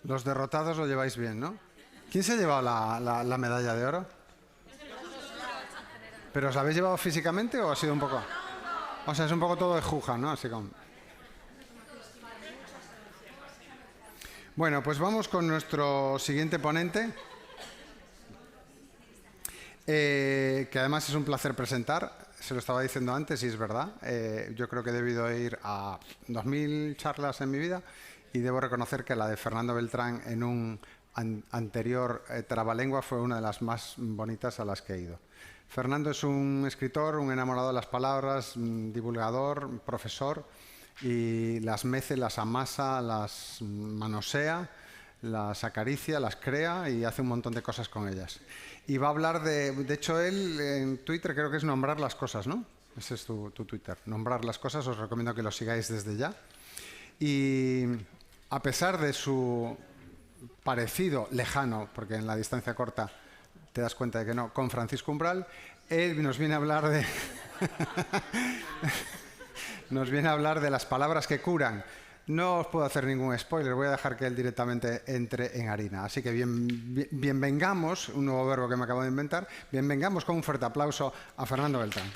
Los derrotados lo lleváis bien, ¿no? ¿Quién se ha llevado la medalla de oro? ¿Pero os la habéis llevado físicamente o ha sido un poco...? O sea, es un poco todo de juja, ¿no? Así como... Bueno, pues vamos con nuestro siguiente ponente, que además es un placer presentar. Se lo estaba diciendo antes y es verdad. Yo creo que he debido ir a 2000 charlas en mi vida y debo reconocer que la de Fernando Beltrán en un anterior Trabalengua fue una de las más bonitas a las que he ido. Fernando es un escritor, un enamorado de las palabras, un divulgador, profesor, y las mece, las amasa, las manosea, las acaricia, las crea y hace un montón de cosas con ellas. Y va a hablar de hecho él en Twitter creo que es nombrar las cosas, ¿no? Ese es tu Twitter, nombrar las cosas, os recomiendo que lo sigáis desde ya. Y a pesar de su parecido lejano, porque en la distancia corta te das cuenta de que no, con Francisco Umbral, él nos viene a hablar de... nos viene a hablar de las palabras que curan. No os puedo hacer ningún spoiler, voy a dejar que él directamente entre en harina. Así que bienvengamos, un nuevo verbo que me acabo de inventar, bienvengamos con un fuerte aplauso a Fernando Beltrán.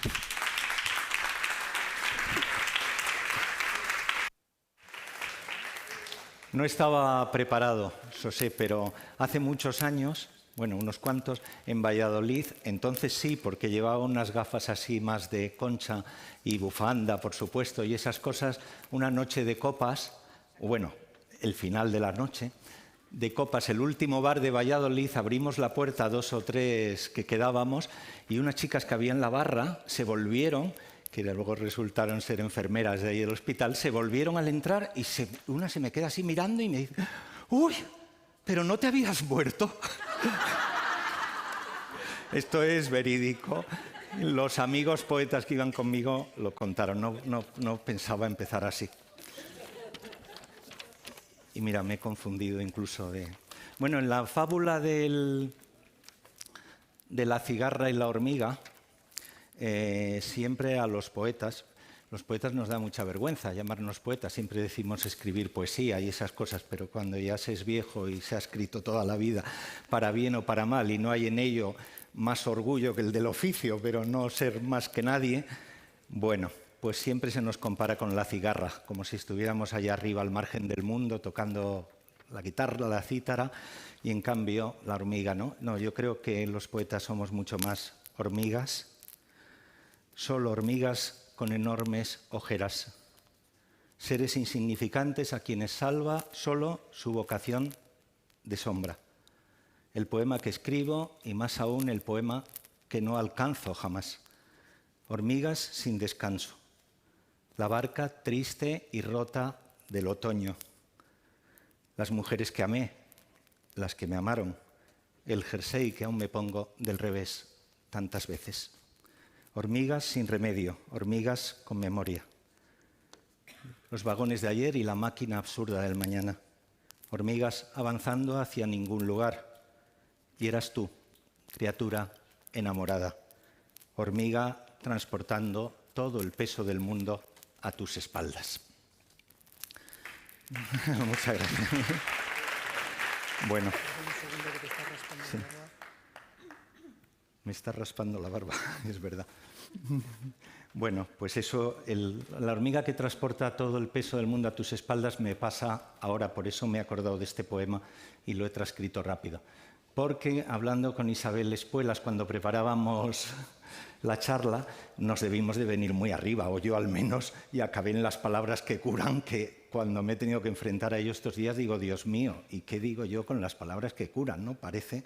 No estaba preparado, eso sé, pero hace muchos años, bueno, unos cuantos, en Valladolid, entonces sí, porque llevaba unas gafas así más de concha y bufanda, por supuesto, y esas cosas, una noche de copas, bueno, el final de la noche, de copas, el último bar de Valladolid, abrimos la puerta a 2 o 3 que quedábamos y unas chicas que había en la barra se volvieron, que luego resultaron ser enfermeras de ahí del hospital, se volvieron al entrar y una se me queda así mirando y me dice, ¡uy! ¿Pero no te habías muerto? Esto es verídico. Los amigos poetas que iban conmigo lo contaron, no pensaba empezar así. Y mira, me he confundido incluso de... Bueno, en la fábula de la cigarra y la hormiga, siempre a los poetas nos da mucha vergüenza llamarnos poetas, siempre decimos escribir poesía y esas cosas, pero cuando ya se es viejo y se ha escrito toda la vida, para bien o para mal, y no hay en ello más orgullo que el del oficio, pero no ser más que nadie, bueno, pues siempre se nos compara con la cigarra, como si estuviéramos allá arriba al margen del mundo tocando la guitarra, la cítara, y en cambio la hormiga, ¿no? No, yo creo que los poetas somos mucho más hormigas, solo hormigas con enormes ojeras, seres insignificantes a quienes salva solo su vocación de sombra. El poema que escribo y más aún el poema que no alcanzo jamás. Hormigas sin descanso. La barca triste y rota del otoño. Las mujeres que amé, las que me amaron. El jersey que aún me pongo del revés tantas veces. Hormigas sin remedio, hormigas con memoria. Los vagones de ayer y la máquina absurda del mañana. Hormigas avanzando hacia ningún lugar. Y eras tú, criatura enamorada. Hormiga transportando todo el peso del mundo a tus espaldas. Muchas gracias. Bueno. Sí. Me está raspando la barba, es verdad. Bueno, pues eso, la hormiga que transporta todo el peso del mundo a tus espaldas me pasa ahora, por eso me he acordado de este poema y lo he transcrito rápido. Porque hablando con Isabel Espuelas cuando preparábamos la charla, nos debimos de venir muy arriba, o yo al menos, y acabé en las palabras que curan, que cuando me he tenido que enfrentar a ello estos días digo, Dios mío, ¿y qué digo yo con las palabras que curan? ¿No? Parece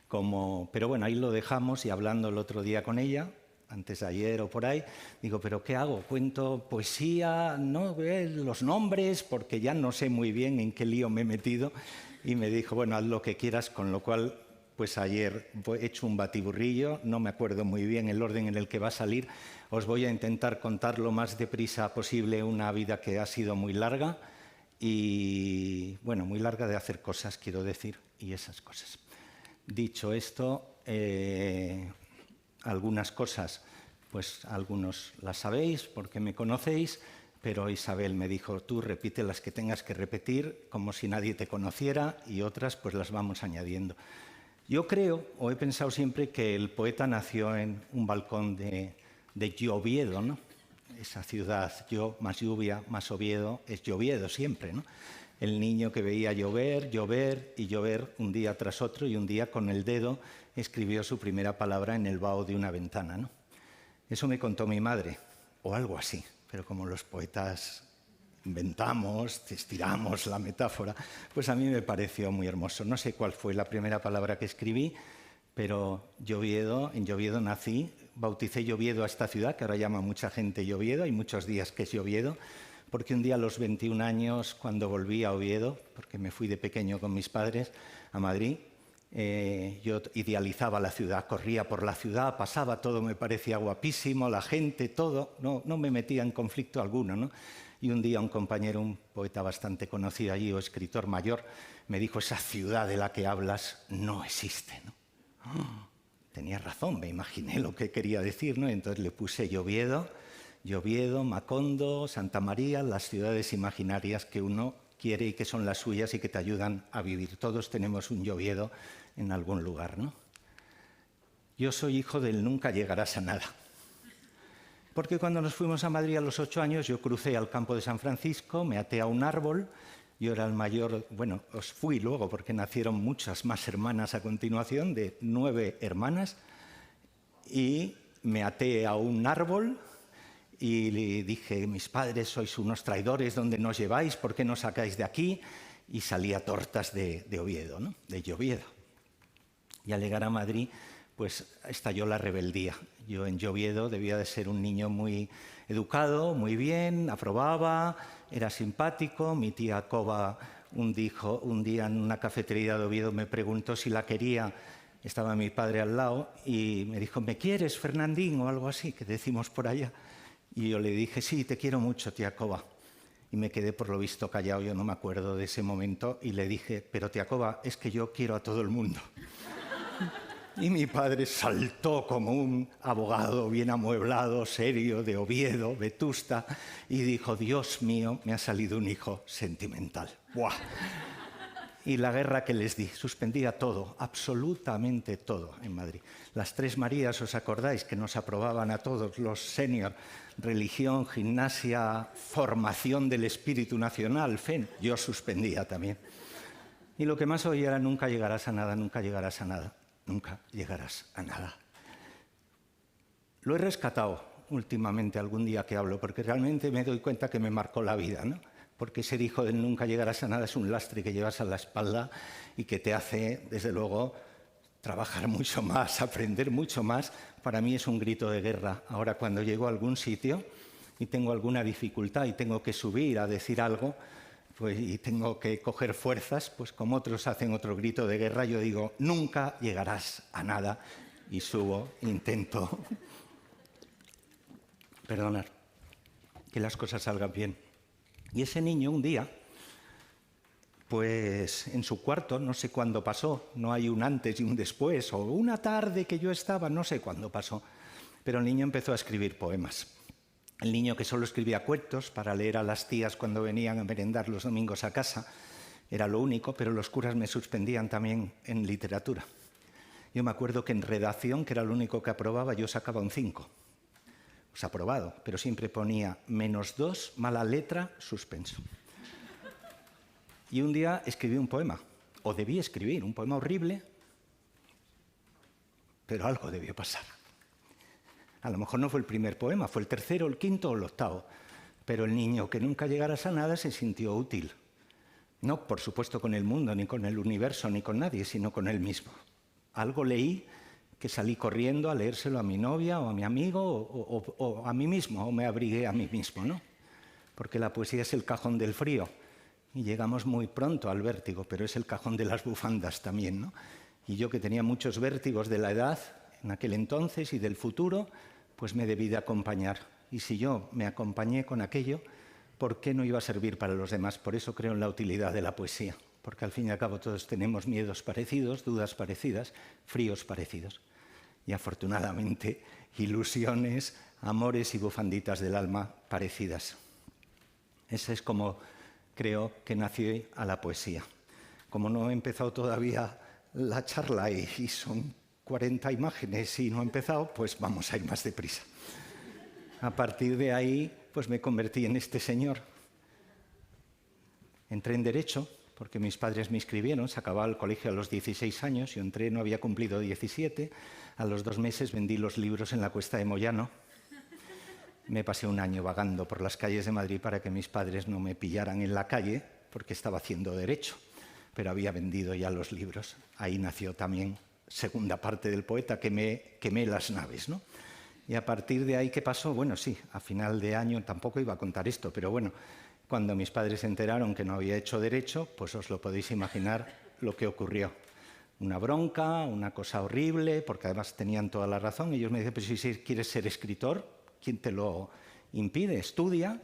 como... Pero bueno, ahí lo dejamos y hablando el otro día con ella, antes de ayer o por ahí, digo, ¿pero qué hago? ¿Cuento poesía? ¿No? Los nombres, porque ya no sé muy bien en qué lío me he metido. Y me dijo, bueno, haz lo que quieras, con lo cual, pues ayer he hecho un batiburrillo, no me acuerdo muy bien el orden en el que va a salir. Os voy a intentar contar lo más deprisa posible una vida que ha sido muy larga y, bueno, muy larga de hacer cosas, quiero decir, y esas cosas. Dicho esto, algunas cosas, pues algunos las sabéis porque me conocéis, pero Isabel me dijo, tú repite las que tengas que repetir como si nadie te conociera y otras pues las vamos añadiendo. Yo creo, o he pensado siempre, que el poeta nació en un balcón de Lloviedo, ¿no? Esa ciudad, yo más lluvia, más Oviedo, es Lloviedo siempre, ¿no? El niño que veía llover, llover y llover un día tras otro, y un día con el dedo escribió su primera palabra en el vaho de una ventana, ¿no? Eso me contó mi madre, o algo así, pero como los poetas inventamos, estiramos la metáfora, pues a mí me pareció muy hermoso. No sé cuál fue la primera palabra que escribí, pero en Lloviedo nací, bauticé Lloviedo a esta ciudad, que ahora llama mucha gente Lloviedo, hay muchos días que es Lloviedo, porque un día a los 21 años, cuando volví a Oviedo, porque me fui de pequeño con mis padres a Madrid, yo idealizaba la ciudad, corría por la ciudad, pasaba todo, me parecía guapísimo, la gente, todo, no me metía en conflicto alguno, ¿no? Y un día un compañero, un poeta bastante conocido allí, o escritor mayor, me dijo, esa ciudad de la que hablas no existe, ¿no? Tenía razón, me imaginé lo que quería decir, ¿no? Entonces le puse Lloviedo, Macondo, Santa María, las ciudades imaginarias que uno quiere y que son las suyas y que te ayudan a vivir. Todos tenemos un Lloviedo en algún lugar, ¿no? Yo soy hijo del nunca llegarás a nada. Porque cuando nos fuimos a Madrid a los 8 años, yo crucé al campo de San Francisco, me até a un árbol, yo era el mayor, bueno, os fui luego porque nacieron muchas más hermanas a continuación, de 9 hermanas, y me até a un árbol y le dije, mis padres sois unos traidores, ¿dónde nos lleváis? ¿Por qué nos sacáis de aquí? Y salí a tortas de Oviedo, ¿no? De Lloviedo. Y al llegar a Madrid, pues estalló la rebeldía. Yo en Lloviedo debía de ser un niño muy educado, muy bien, aprobaba, era simpático. Mi tía Coba un día en una cafetería de Oviedo me preguntó si la quería. Estaba mi padre al lado y me dijo, ¿me quieres, Fernandín? O algo así, que decimos por allá. Y yo le dije, sí, te quiero mucho, tía Coba. Y me quedé por lo visto callado, yo no me acuerdo de ese momento, y le dije, pero tía Coba, es que yo quiero a todo el mundo. Y mi padre saltó como un abogado bien amueblado, serio, de Oviedo, vetusta, y dijo, Dios mío, me ha salido un hijo sentimental. ¡Buah! Y la guerra que les di, suspendía todo, absolutamente todo en Madrid. Las 3 Marías, ¿os acordáis? Que nos aprobaban a todos los senior, religión, gimnasia, formación del espíritu nacional, FEN. Yo suspendía también. Y lo que más oía era nunca llegarás a nada, nunca llegarás a nada, nunca llegarás a nada. Lo he rescatado últimamente algún día que hablo, porque realmente me doy cuenta que me marcó la vida, ¿no? Porque ser hijo del nunca llegarás a nada es un lastre que llevas a la espalda y que te hace, desde luego, trabajar mucho más, aprender mucho más. Para mí es un grito de guerra. Ahora, cuando llego a algún sitio y tengo alguna dificultad y tengo que subir a decir algo, pues, y tengo que coger fuerzas, pues como otros hacen otro grito de guerra, yo digo, nunca llegarás a nada, y subo, intento perdonar, que las cosas salgan bien. Y ese niño un día, pues en su cuarto, no sé cuándo pasó, no hay un antes y un después, o una tarde que yo estaba, no sé cuándo pasó, pero el niño empezó a escribir poemas. El niño que solo escribía cuentos para leer a las tías cuando venían a merendar los domingos a casa, era lo único, pero los curas me suspendían también en literatura. Yo me acuerdo que en redacción, que era lo único que aprobaba, yo sacaba un 5. Pues aprobado, pero siempre ponía -2, mala letra, suspenso. Y un día escribí un poema, o debí escribir, un poema horrible, pero algo debió pasar. A lo mejor no fue el primer poema, fue el tercero, el quinto o el octavo, pero el niño que nunca llegarás a nada se sintió útil. No, por supuesto, con el mundo, ni con el universo, ni con nadie, sino con él mismo. Algo leí que salí corriendo a leérselo a mi novia o a mi amigo o a mí mismo, o me abrigué a mí mismo, ¿no? Porque la poesía es el cajón del frío y llegamos muy pronto al vértigo, pero es el cajón de las bufandas también, ¿no? Y yo, que tenía muchos vértigos de la edad en aquel entonces y del futuro, pues me debí de acompañar. Y si yo me acompañé con aquello, ¿por qué no iba a servir para los demás? Por eso creo en la utilidad de la poesía, porque al fin y al cabo todos tenemos miedos parecidos, dudas parecidas, fríos parecidos. Y afortunadamente, ilusiones, amores y bufanditas del alma parecidas. Ese es como creo que nací a la poesía. Como no he empezado todavía la charla y son 40 imágenes y no he empezado, pues vamos a ir más deprisa. A partir de ahí, pues me convertí en este señor. Entré en Derecho, porque mis padres me inscribieron, se acababa el colegio a los 16 años, yo entré, no había cumplido 17, a los 2 meses vendí los libros en la Cuesta de Moyano. Me pasé un año vagando por las calles de Madrid para que mis padres no me pillaran en la calle, porque estaba haciendo Derecho, pero había vendido ya los libros. Ahí nació también segunda parte del poeta, quemé las naves, ¿no? Y a partir de ahí, ¿qué pasó? Bueno, sí, a final de año tampoco iba a contar esto, pero bueno, cuando mis padres se enteraron que no había hecho Derecho, pues os lo podéis imaginar lo que ocurrió. Una bronca, una cosa horrible, porque además tenían toda la razón. Ellos me decían, pues si quieres ser escritor, ¿quién te lo impide? Estudia.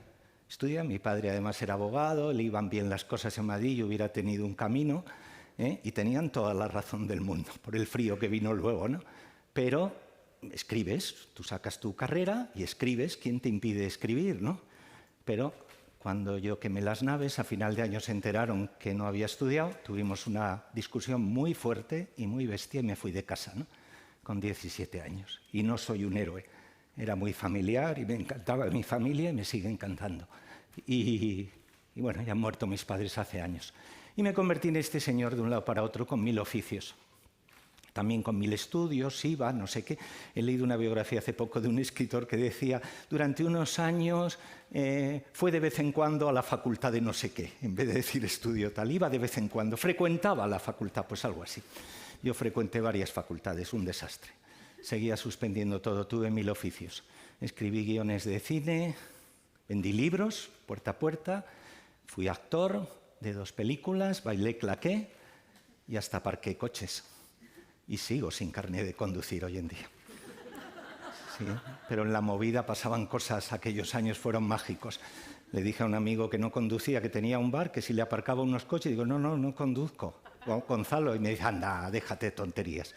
Mi padre además era abogado, le iban bien las cosas en Madrid y hubiera tenido un camino, y tenían toda la razón del mundo, por el frío que vino luego, ¿no? Pero escribes, tú sacas tu carrera y escribes, ¿quién te impide escribir, no? Pero cuando yo quemé las naves, a final de año se enteraron que no había estudiado, tuvimos una discusión muy fuerte y muy bestia y me fui de casa, ¿no? Con 17 años. Y no soy un héroe, era muy familiar y me encantaba mi familia y me sigue encantando. Y bueno, ya han muerto mis padres hace años. Y me convertí en este señor de un lado para otro con 1000 oficios. También con 1000 estudios, iba, no sé qué. He leído una biografía hace poco de un escritor que decía, durante unos años fue de vez en cuando a la facultad de no sé qué, en vez de decir estudio tal, iba de vez en cuando, frecuentaba la facultad, pues algo así. Yo frecuenté varias facultades, un desastre. Seguía suspendiendo todo, tuve 1000 oficios. Escribí guiones de cine, vendí libros, puerta a puerta, fui actor de 2 películas, bailé claqué y hasta aparqué coches. Y sigo sin carné de conducir hoy en día. Sí, pero en la movida pasaban cosas, aquellos años fueron mágicos. Le dije a un amigo que no conducía, que tenía un bar, que si le aparcaba unos coches, digo, no conduzco, Gonzalo, y me dice, anda, déjate tonterías.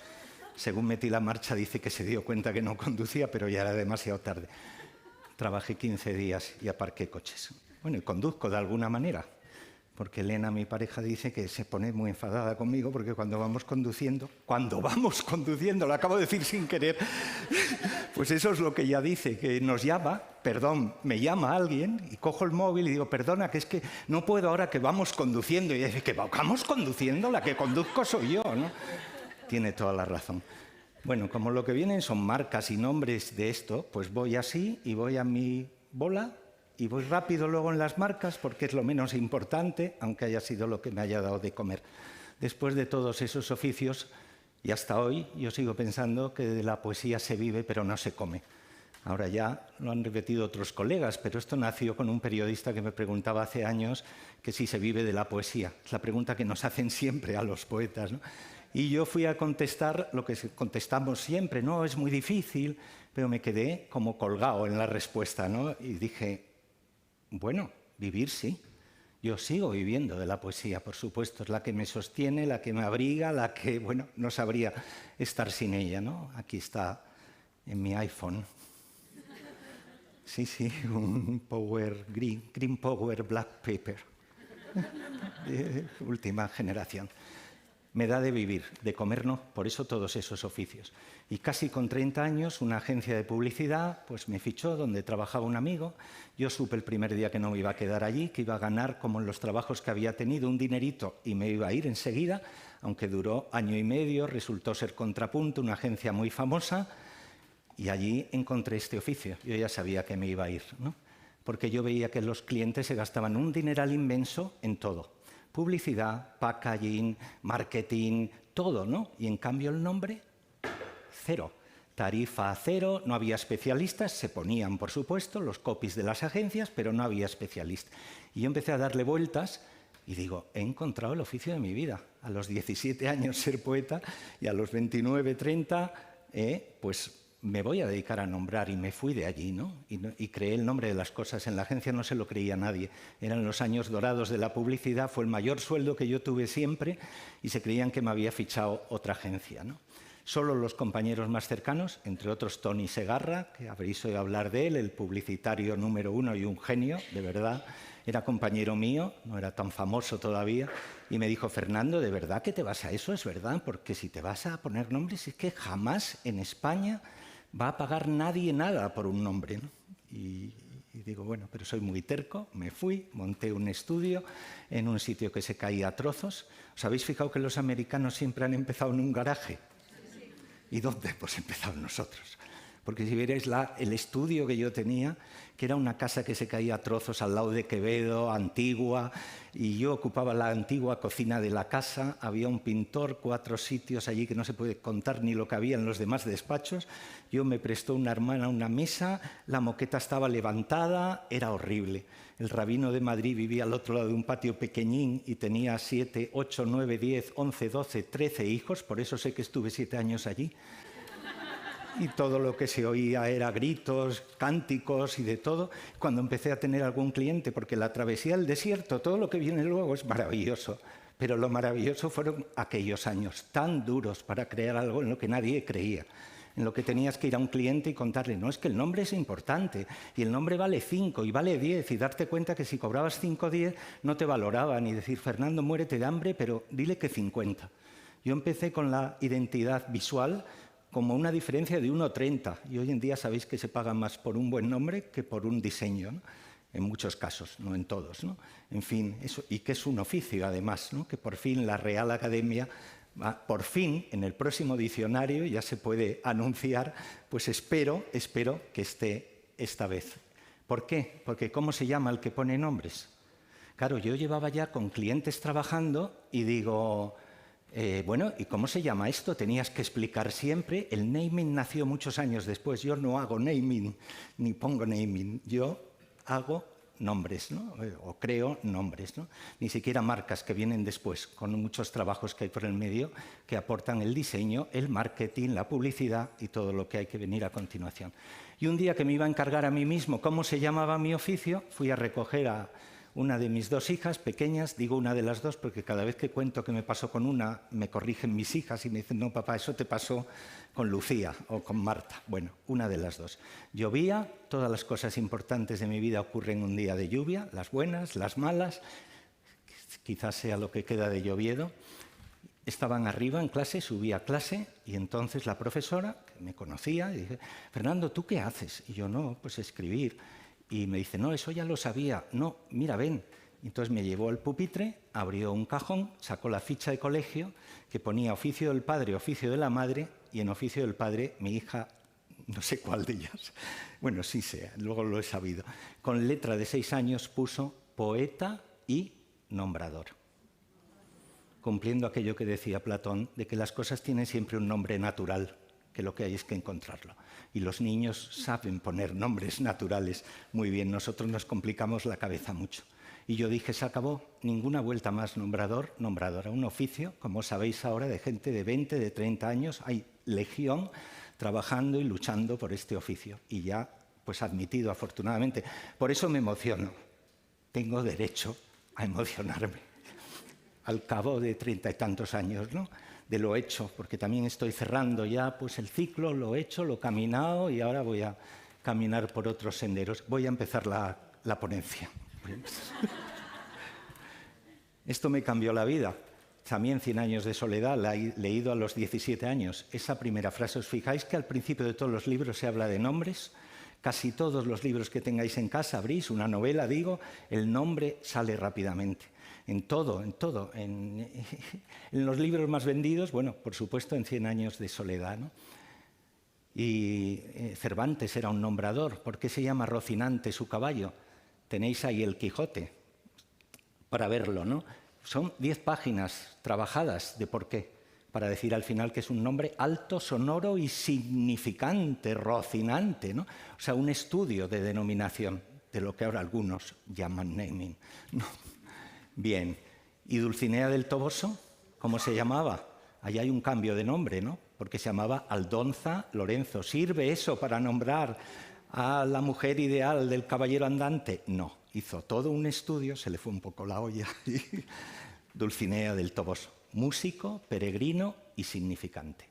Según metí la marcha, dice que se dio cuenta que no conducía, pero ya era demasiado tarde. Trabajé 15 días y aparqué coches. Bueno, y conduzco de alguna manera, porque Elena, mi pareja, dice que se pone muy enfadada conmigo porque cuando vamos conduciendo, lo acabo de decir sin querer, pues eso es lo que ella dice, que nos llama, me llama alguien y cojo el móvil y digo, perdona, que es que no puedo ahora que vamos conduciendo. Y ella dice, ¿que vamos conduciendo? La que conduzco soy yo, ¿no? Tiene toda la razón. Bueno, como lo que vienen son marcas y nombres de esto, pues voy así y voy a mi bola y voy rápido luego en las marcas porque es lo menos importante, aunque haya sido lo que me haya dado de comer. Después de todos esos oficios, y hasta hoy, yo sigo pensando que de la poesía se vive pero no se come. Ahora ya lo han repetido otros colegas, pero esto nació con un periodista que me preguntaba hace años que si se vive de la poesía. Es la pregunta que nos hacen siempre a los poetas, ¿no? Y yo fui a contestar lo que contestamos siempre, no, es muy difícil, pero me quedé como colgado en la respuesta, ¿no? Y dije, bueno, vivir sí. Yo sigo viviendo de la poesía, por supuesto, es la que me sostiene, la que me abriga, la que, bueno, no sabría estar sin ella, ¿no? Aquí está en mi iPhone. Sí, un Power Green Power Black Paper. Última generación. Me da de vivir, de comer no, por eso todos esos oficios. Y casi con 30 años, una agencia de publicidad pues me fichó donde trabajaba un amigo. Yo supe el primer día que no me iba a quedar allí, que iba a ganar, como en los trabajos que había tenido, un dinerito y me iba a ir enseguida, aunque duró año y medio, resultó ser Contrapunto, una agencia muy famosa, y allí encontré este oficio. Yo ya sabía que me iba a ir, ¿no? Porque yo veía que los clientes se gastaban un dineral inmenso en todo. Publicidad, packaging, marketing, todo, ¿no? Y en cambio el nombre, cero. Tarifa cero, no había especialistas, se ponían, por supuesto, los copies de las agencias, pero no había especialistas. Y yo empecé a darle vueltas y digo, he encontrado el oficio de mi vida. A los 17 años ser poeta y a los 29, 30, pues me voy a dedicar a nombrar, y me fui de allí, ¿no? Y creé el nombre de las cosas. En la agencia no se lo creía nadie. Eran los años dorados de la publicidad, fue el mayor sueldo que yo tuve siempre y se creían que me había fichado otra agencia, ¿no? Solo los compañeros más cercanos, entre otros Tony Segarra, que habréis oído hablar de él, el publicitario número 1 y un genio, de verdad, era compañero mío, no era tan famoso todavía, y me dijo, Fernando, ¿de verdad que te vas a eso? Es verdad, porque si te vas a poner nombres es que jamás en España va a pagar nadie nada por un nombre, ¿no? Y digo, bueno, pero soy muy terco, me fui, monté un estudio en un sitio que se caía a trozos. ¿Os habéis fijado que los americanos siempre han empezado en un garaje? ¿Y dónde? Pues empezamos nosotros. Porque si vierais el estudio que yo tenía, que era una casa que se caía a trozos al lado de Quevedo, antigua, y yo ocupaba la antigua cocina de la casa, había un pintor, 4 sitios allí que no se puede contar ni lo que había en los demás despachos, yo me prestó una hermana una mesa, la moqueta estaba levantada, era horrible. El rabino de Madrid vivía al otro lado de un patio pequeñín y tenía 7, 8, 9, 10, 11, 12, 13 hijos, por eso sé que estuve 7 años allí. Y todo lo que se oía era gritos, cánticos y de todo. Cuando empecé a tener algún cliente, porque la travesía del desierto, todo lo que viene luego es maravilloso, pero lo maravilloso fueron aquellos años tan duros para crear algo en lo que nadie creía, en lo que tenías que ir a un cliente y contarle, no, es que el nombre es importante, y el nombre vale 5 y vale 10, y darte cuenta que si cobrabas 5 o 10 no te valoraban, y decir, Fernando, muérete de hambre, pero dile que 50. Yo empecé con la identidad visual como una diferencia de 1,30. Y hoy en día sabéis que se paga más por un buen nombre que por un diseño, ¿no? En muchos casos, no en todos, ¿no? En fin, eso, y que es un oficio además, ¿no? Que por fin la Real Academia, por fin en el próximo diccionario ya se puede anunciar, pues espero que esté esta vez. ¿Por qué? Porque ¿cómo se llama el que pone nombres? Claro, yo llevaba ya con clientes trabajando y digo, bueno, ¿y cómo se llama esto? Tenías que explicar siempre. El naming nació muchos años después. Yo no hago naming, ni pongo naming. Yo hago nombres, ¿no? O creo nombres, ¿no? Ni siquiera marcas que vienen después, con muchos trabajos que hay por el medio que aportan el diseño, el marketing, la publicidad y todo lo que hay que venir a continuación. Y un día que me iba a encargar a mí mismo cómo se llamaba mi oficio, fui a recoger a una de mis 2 hijas pequeñas, digo una de las 2 porque cada vez que cuento que me pasó con una, me corrigen mis hijas y me dicen, no, papá, eso te pasó con Lucía o con Marta. Bueno, una de las 2. Llovía, todas las cosas importantes de mi vida ocurren un día de lluvia, las buenas, las malas, quizás sea lo que queda de lloviedo. Estaban arriba en clase, subí a clase y entonces la profesora, que me conocía, dice, Fernando, ¿tú qué haces? Y yo, no, pues escribir. Y me dice, no, eso ya lo sabía. No, mira, ven. Entonces me llevó al pupitre, abrió un cajón, sacó la ficha de colegio que ponía oficio del padre, oficio de la madre, y en oficio del padre mi hija, no sé cuál de ellas, bueno, sí sé, luego lo he sabido, con letra de 6 años puso poeta y nombrador, cumpliendo aquello que decía Platón, de que las cosas tienen siempre un nombre natural, que lo que hay es que encontrarlo. Y los niños saben poner nombres naturales muy bien. Nosotros nos complicamos la cabeza mucho. Y yo dije, se acabó, ninguna vuelta más nombrador, nombradora. Un oficio, como sabéis ahora, de gente de 20, de 30 años. Hay legión trabajando y luchando por este oficio. Y ya, pues admitido, afortunadamente. Por eso me emociono. Tengo derecho a emocionarme. Al cabo de 30 y tantos años, ¿no? De lo hecho, porque también estoy cerrando ya pues el ciclo, lo hecho, lo caminado y ahora voy a caminar por otros senderos. Voy a empezar la ponencia. Esto me cambió la vida. También 100 años de soledad, la he leído a los 17 años. Esa primera frase, ¿os fijáis que al principio de todos los libros se habla de nombres? Casi todos los libros que tengáis en casa, abrís una novela, digo, el nombre sale rápidamente. En todo. En los libros más vendidos, bueno, por supuesto, en 100 años de soledad, ¿no? Y Cervantes era un nombrador. ¿Por qué se llama Rocinante su caballo? Tenéis ahí el Quijote para verlo, ¿no? Son 10 páginas trabajadas de por qué, para decir al final que es un nombre alto, sonoro y significante, Rocinante, ¿no? O sea, un estudio de denominación de lo que ahora algunos llaman naming, ¿no? Bien, ¿y Dulcinea del Toboso? ¿Cómo se llamaba? Allí hay un cambio de nombre, ¿no? Porque se llamaba Aldonza Lorenzo. ¿Sirve eso para nombrar a la mujer ideal del caballero andante? No, hizo todo un estudio, se le fue un poco la olla. Dulcinea del Toboso, músico, peregrino y significante.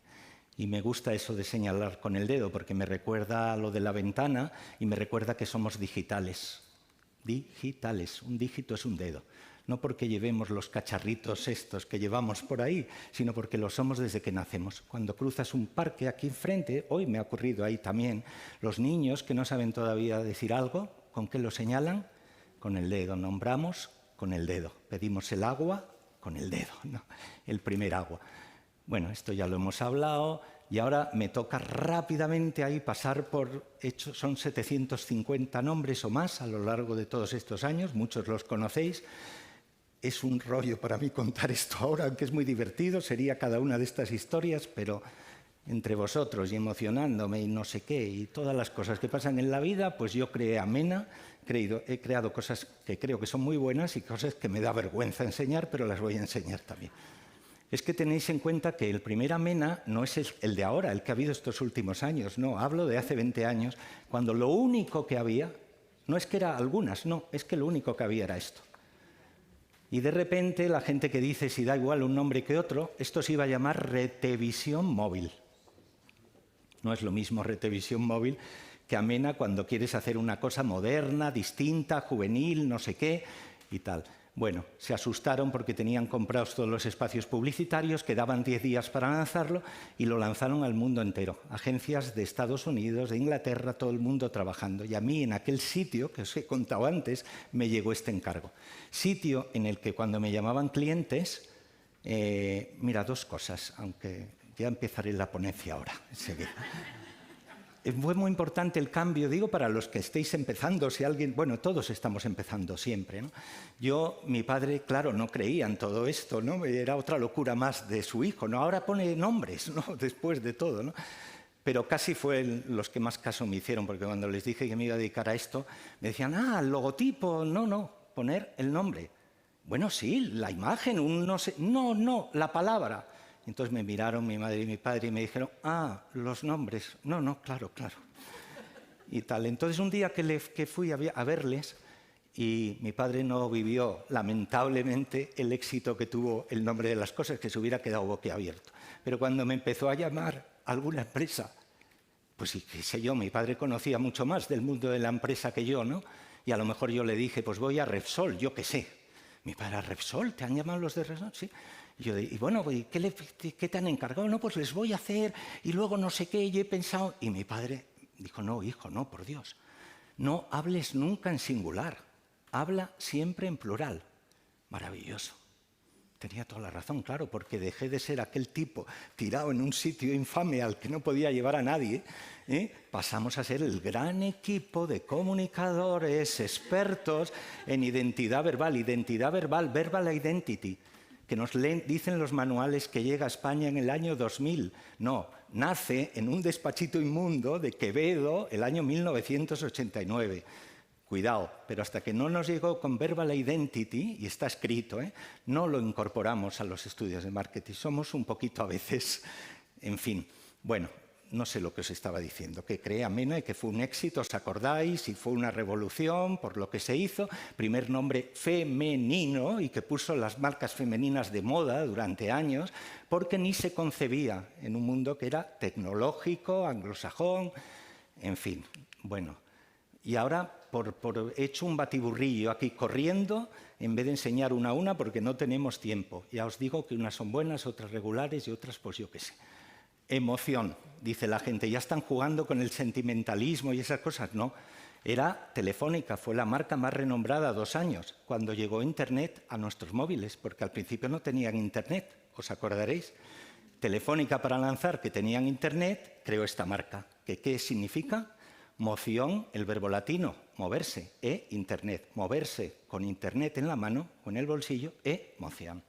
Y me gusta eso de señalar con el dedo, porque me recuerda a lo de la ventana y me recuerda que somos digitales. Digitales. Un dígito es un dedo. No porque llevemos los cacharritos estos que llevamos por ahí, sino porque lo somos desde que nacemos. Cuando cruzas un parque aquí enfrente, hoy me ha ocurrido ahí también, los niños que no saben todavía decir algo, ¿con qué lo señalan? Con el dedo. Nombramos con el dedo. Pedimos el agua con el dedo, ¿no? El primer agua. Bueno, esto ya lo hemos hablado y ahora me toca rápidamente ahí pasar por hechos. Son 750 nombres o más a lo largo de todos estos años, muchos los conocéis. Es un rollo para mí contar esto ahora, aunque es muy divertido, sería cada una de estas historias, pero entre vosotros y emocionándome y no sé qué, y todas las cosas que pasan en la vida, pues yo creé Amena, he creado cosas que creo que son muy buenas y cosas que me da vergüenza enseñar, pero las voy a enseñar también. Es que tenéis en cuenta que el primer Amena no es el de ahora, el que ha habido estos últimos años, no, hablo de hace 20 años, cuando lo único que había, no es que era algunas, no, es que lo único que había era esto. Y de repente la gente que dice si da igual un nombre que otro, esto se iba a llamar Retevisión Móvil. No es lo mismo Retevisión Móvil que Amena cuando quieres hacer una cosa moderna, distinta, juvenil, no sé qué y tal. Bueno, se asustaron porque tenían comprados todos los espacios publicitarios, quedaban 10 días para lanzarlo y lo lanzaron al mundo entero. Agencias de Estados Unidos, de Inglaterra, todo el mundo trabajando. Y a mí en aquel sitio, que os he contado antes, me llegó este encargo. Sitio en el que cuando me llamaban clientes, mira, dos cosas, aunque ya empezaré la ponencia ahora, enseguida. Fue muy importante el cambio, digo, para los que estéis empezando, si alguien... Bueno, todos estamos empezando siempre, ¿no? Mi padre, claro, no creía en todo esto, ¿no? Era otra locura más de su hijo, ¿no? Ahora pone nombres, ¿no? Después de todo, ¿no? Pero casi fue los que más caso me hicieron, porque cuando les dije que me iba a dedicar a esto, me decían, el logotipo, no, poner el nombre. Bueno, sí, la imagen, no sé... No, la palabra... Entonces me miraron mi madre y mi padre y me dijeron, los nombres. No, claro. Y tal. Entonces un día que fui a verles y mi padre no vivió, lamentablemente, el éxito que tuvo el nombre de las cosas, que se hubiera quedado boquiabierto. Pero cuando me empezó a llamar alguna empresa, pues sí, qué sé yo, mi padre conocía mucho más del mundo de la empresa que yo, ¿no? Y a lo mejor yo le dije, pues voy a Repsol, yo qué sé. Mi padre, ¿a Repsol? ¿Te han llamado los de Repsol? Sí. Y bueno, ¿qué te han encargado? No, pues les voy a hacer y luego no sé qué, y he pensado... Y mi padre dijo, no, hijo, no, por Dios. No hables nunca en singular, habla siempre en plural. Maravilloso. Tenía toda la razón, claro, porque dejé de ser aquel tipo tirado en un sitio infame al que no podía llevar a nadie, pasamos a ser el gran equipo de comunicadores, expertos en identidad verbal, verbal identity, que nos dicen los manuales que llega a España en el año 2000. No, nace en un despachito inmundo de Quevedo el año 1989. Cuidado, pero hasta que no nos llegó con Verbal Identity, y está escrito, no lo incorporamos a los estudios de marketing. Somos un poquito a veces, en fin. Bueno, no sé lo que os estaba diciendo, que creé Amena y que fue un éxito, ¿os acordáis? Y fue una revolución por lo que se hizo. Primer nombre femenino y que puso las marcas femeninas de moda durante años, porque ni se concebía en un mundo que era tecnológico, anglosajón, en fin. Bueno, y ahora he hecho un batiburrillo aquí corriendo en vez de enseñar una a una porque no tenemos tiempo. Ya os digo que unas son buenas, otras regulares y otras pues yo qué sé. Emoción, dice la gente, ya están jugando con el sentimentalismo y esas cosas. No, era Telefónica, fue la marca más renombrada 2 años, cuando llegó Internet a nuestros móviles, porque al principio no tenían Internet, ¿os acordaréis? Telefónica para lanzar que tenían Internet, creó esta marca. ¿Qué significa? Moción, el verbo latino, moverse, Internet. Moverse con Internet en la mano o en el bolsillo, moción.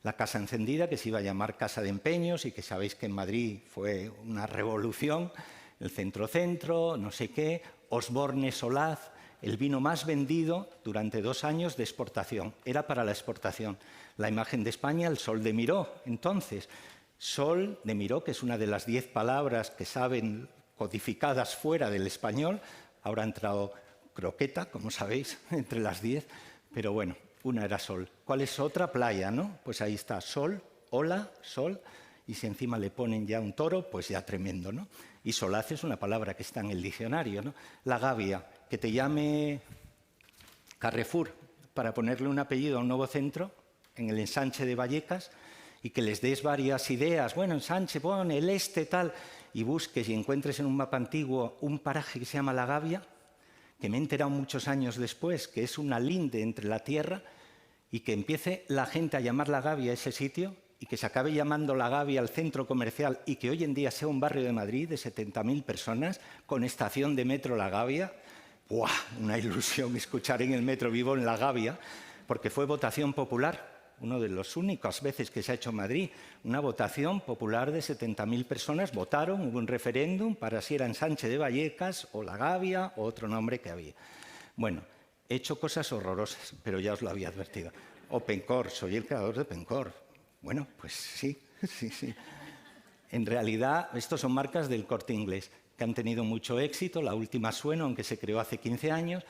La casa encendida, que se iba a llamar Casa de Empeños y que sabéis que en Madrid fue una revolución, el centro, no sé qué, Osborne Solaz, el vino más vendido durante 2 años de exportación, era para la exportación. La imagen de España, el Sol de Miró, entonces, Sol de Miró, que es una de las 10 palabras que saben codificadas fuera del español, ahora ha entrado croqueta, como sabéis, entre las 10, pero bueno, una era sol. ¿Cuál es otra? Playa, ¿no? Pues ahí está, sol, ola, sol, y si encima le ponen ya un toro, pues ya tremendo, ¿no? Y solaz es una palabra que está en el diccionario, ¿no? La gavia, que te llame Carrefour para ponerle un apellido a un nuevo centro en el ensanche de Vallecas y que les des varias ideas. Bueno, ensanche, pon el este, tal, y busques y encuentres en un mapa antiguo un paraje que se llama La Gavia, que me he enterado muchos años después, que es una linde entre la tierra, y que empiece la gente a llamar La Gavia a ese sitio y que se acabe llamando La Gavia al centro comercial y que hoy en día sea un barrio de Madrid de 70.000 personas con estación de metro La Gavia. ¡Buah! Una ilusión escuchar en el metro vivo en La Gavia, porque fue votación popular. Una de las únicas veces que se ha hecho en Madrid, una votación popular de 70.000 personas, votaron, hubo un referéndum para si era Ensanche de Vallecas o La Gavia o otro nombre que había. Bueno, he hecho cosas horrorosas, pero ya os lo había advertido. OpenCore, soy el creador de OpenCore. Bueno, pues sí. En realidad, estos son marcas del Corte Inglés, que han tenido mucho éxito. La última Sueno, aunque se creó hace 15 años.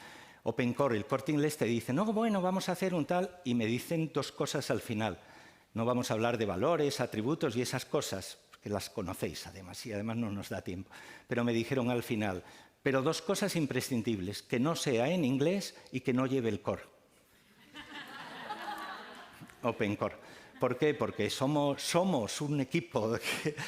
OpenCore, el Corte Inglés te dice, no, bueno, vamos a hacer un tal, y me dicen dos cosas al final. No vamos a hablar de valores, atributos y esas cosas, que las conocéis además, y además no nos da tiempo. Pero me dijeron al final, pero dos cosas imprescindibles, que no sea en inglés y que no lleve el core. OpenCore. ¿Por qué? Porque somos un equipo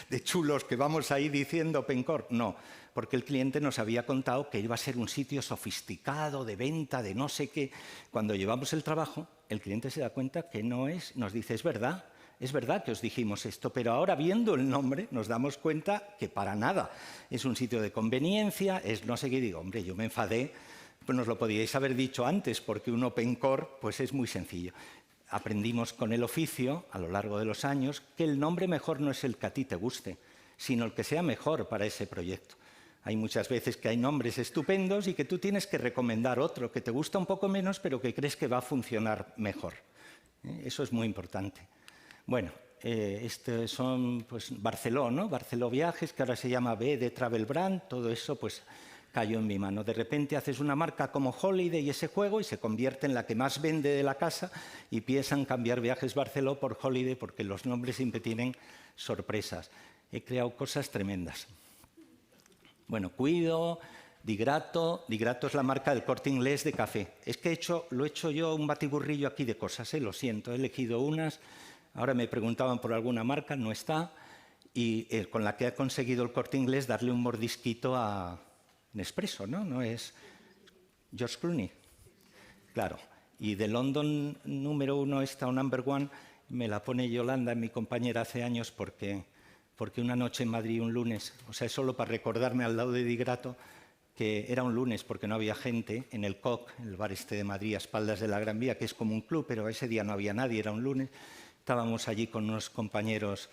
de chulos que vamos ahí diciendo OpenCore. No, porque el cliente nos había contado que iba a ser un sitio sofisticado, de venta, de no sé qué. Cuando llevamos el trabajo, el cliente se da cuenta que no es, nos dice, es verdad que os dijimos esto, pero ahora viendo el nombre nos damos cuenta que para nada. Es un sitio de conveniencia, es no sé qué. Digo, hombre, yo me enfadé, pues nos lo podíais haber dicho antes, porque un OpenCore pues es muy sencillo. Aprendimos con el oficio, a lo largo de los años, que el nombre mejor no es el que a ti te guste, sino el que sea mejor para ese proyecto. Hay muchas veces que hay nombres estupendos y que tú tienes que recomendar otro que te gusta un poco menos, pero que crees que va a funcionar mejor. Eso es muy importante. Bueno, estos son pues, Barceló, ¿no? Barceló Viajes, que ahora se llama B de Travel Brand, todo eso pues cayó en mi mano. De repente haces una marca como Holiday y ese juego y se convierte en la que más vende de la casa y piensan cambiar Viajes Barceló por Holiday porque los nombres siempre tienen sorpresas. He creado cosas tremendas. Bueno, Cuido, Digrato. Digrato es la marca del Corte Inglés de café. Es que lo he hecho yo un batiburrillo aquí de cosas, lo siento. He elegido unas. Ahora me preguntaban por alguna marca, no está. Y con la que ha conseguido el Corte Inglés darle un mordisquito a Nespresso, ¿no? No es George Clooney. Claro. Y de London número 1 esta o number 1 me la pone Yolanda, mi compañera, hace años porque una noche en Madrid, un lunes, o sea, es solo para recordarme al lado de Digrato que era un lunes porque no había gente en el COC, el bar este de Madrid, a espaldas de la Gran Vía, que es como un club, pero ese día no había nadie, era un lunes. Estábamos allí con unos compañeros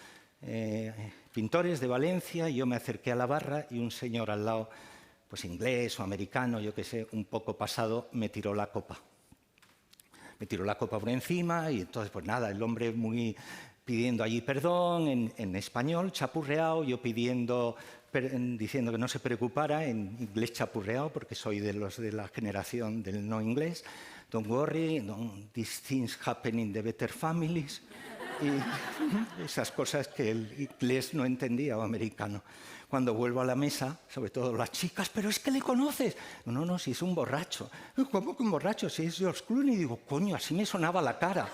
pintores de Valencia y yo me acerqué a la barra y un señor al lado, pues inglés o americano, yo qué sé, un poco pasado, me tiró la copa. Me tiró la copa por encima y entonces, pues nada, el hombre muy pidiendo allí perdón en español, chapurreado, yo diciendo que no se preocupara, en inglés chapurreado, porque soy de los de la generación del no inglés. Don't worry, these things happen in the better families. Y esas cosas que el inglés no entendía o americano. Cuando vuelvo a la mesa, sobre todo las chicas, pero es que le conoces. No, si es un borracho. ¿Cómo que un borracho? Si es George Clooney. Y digo, coño, así me sonaba la cara.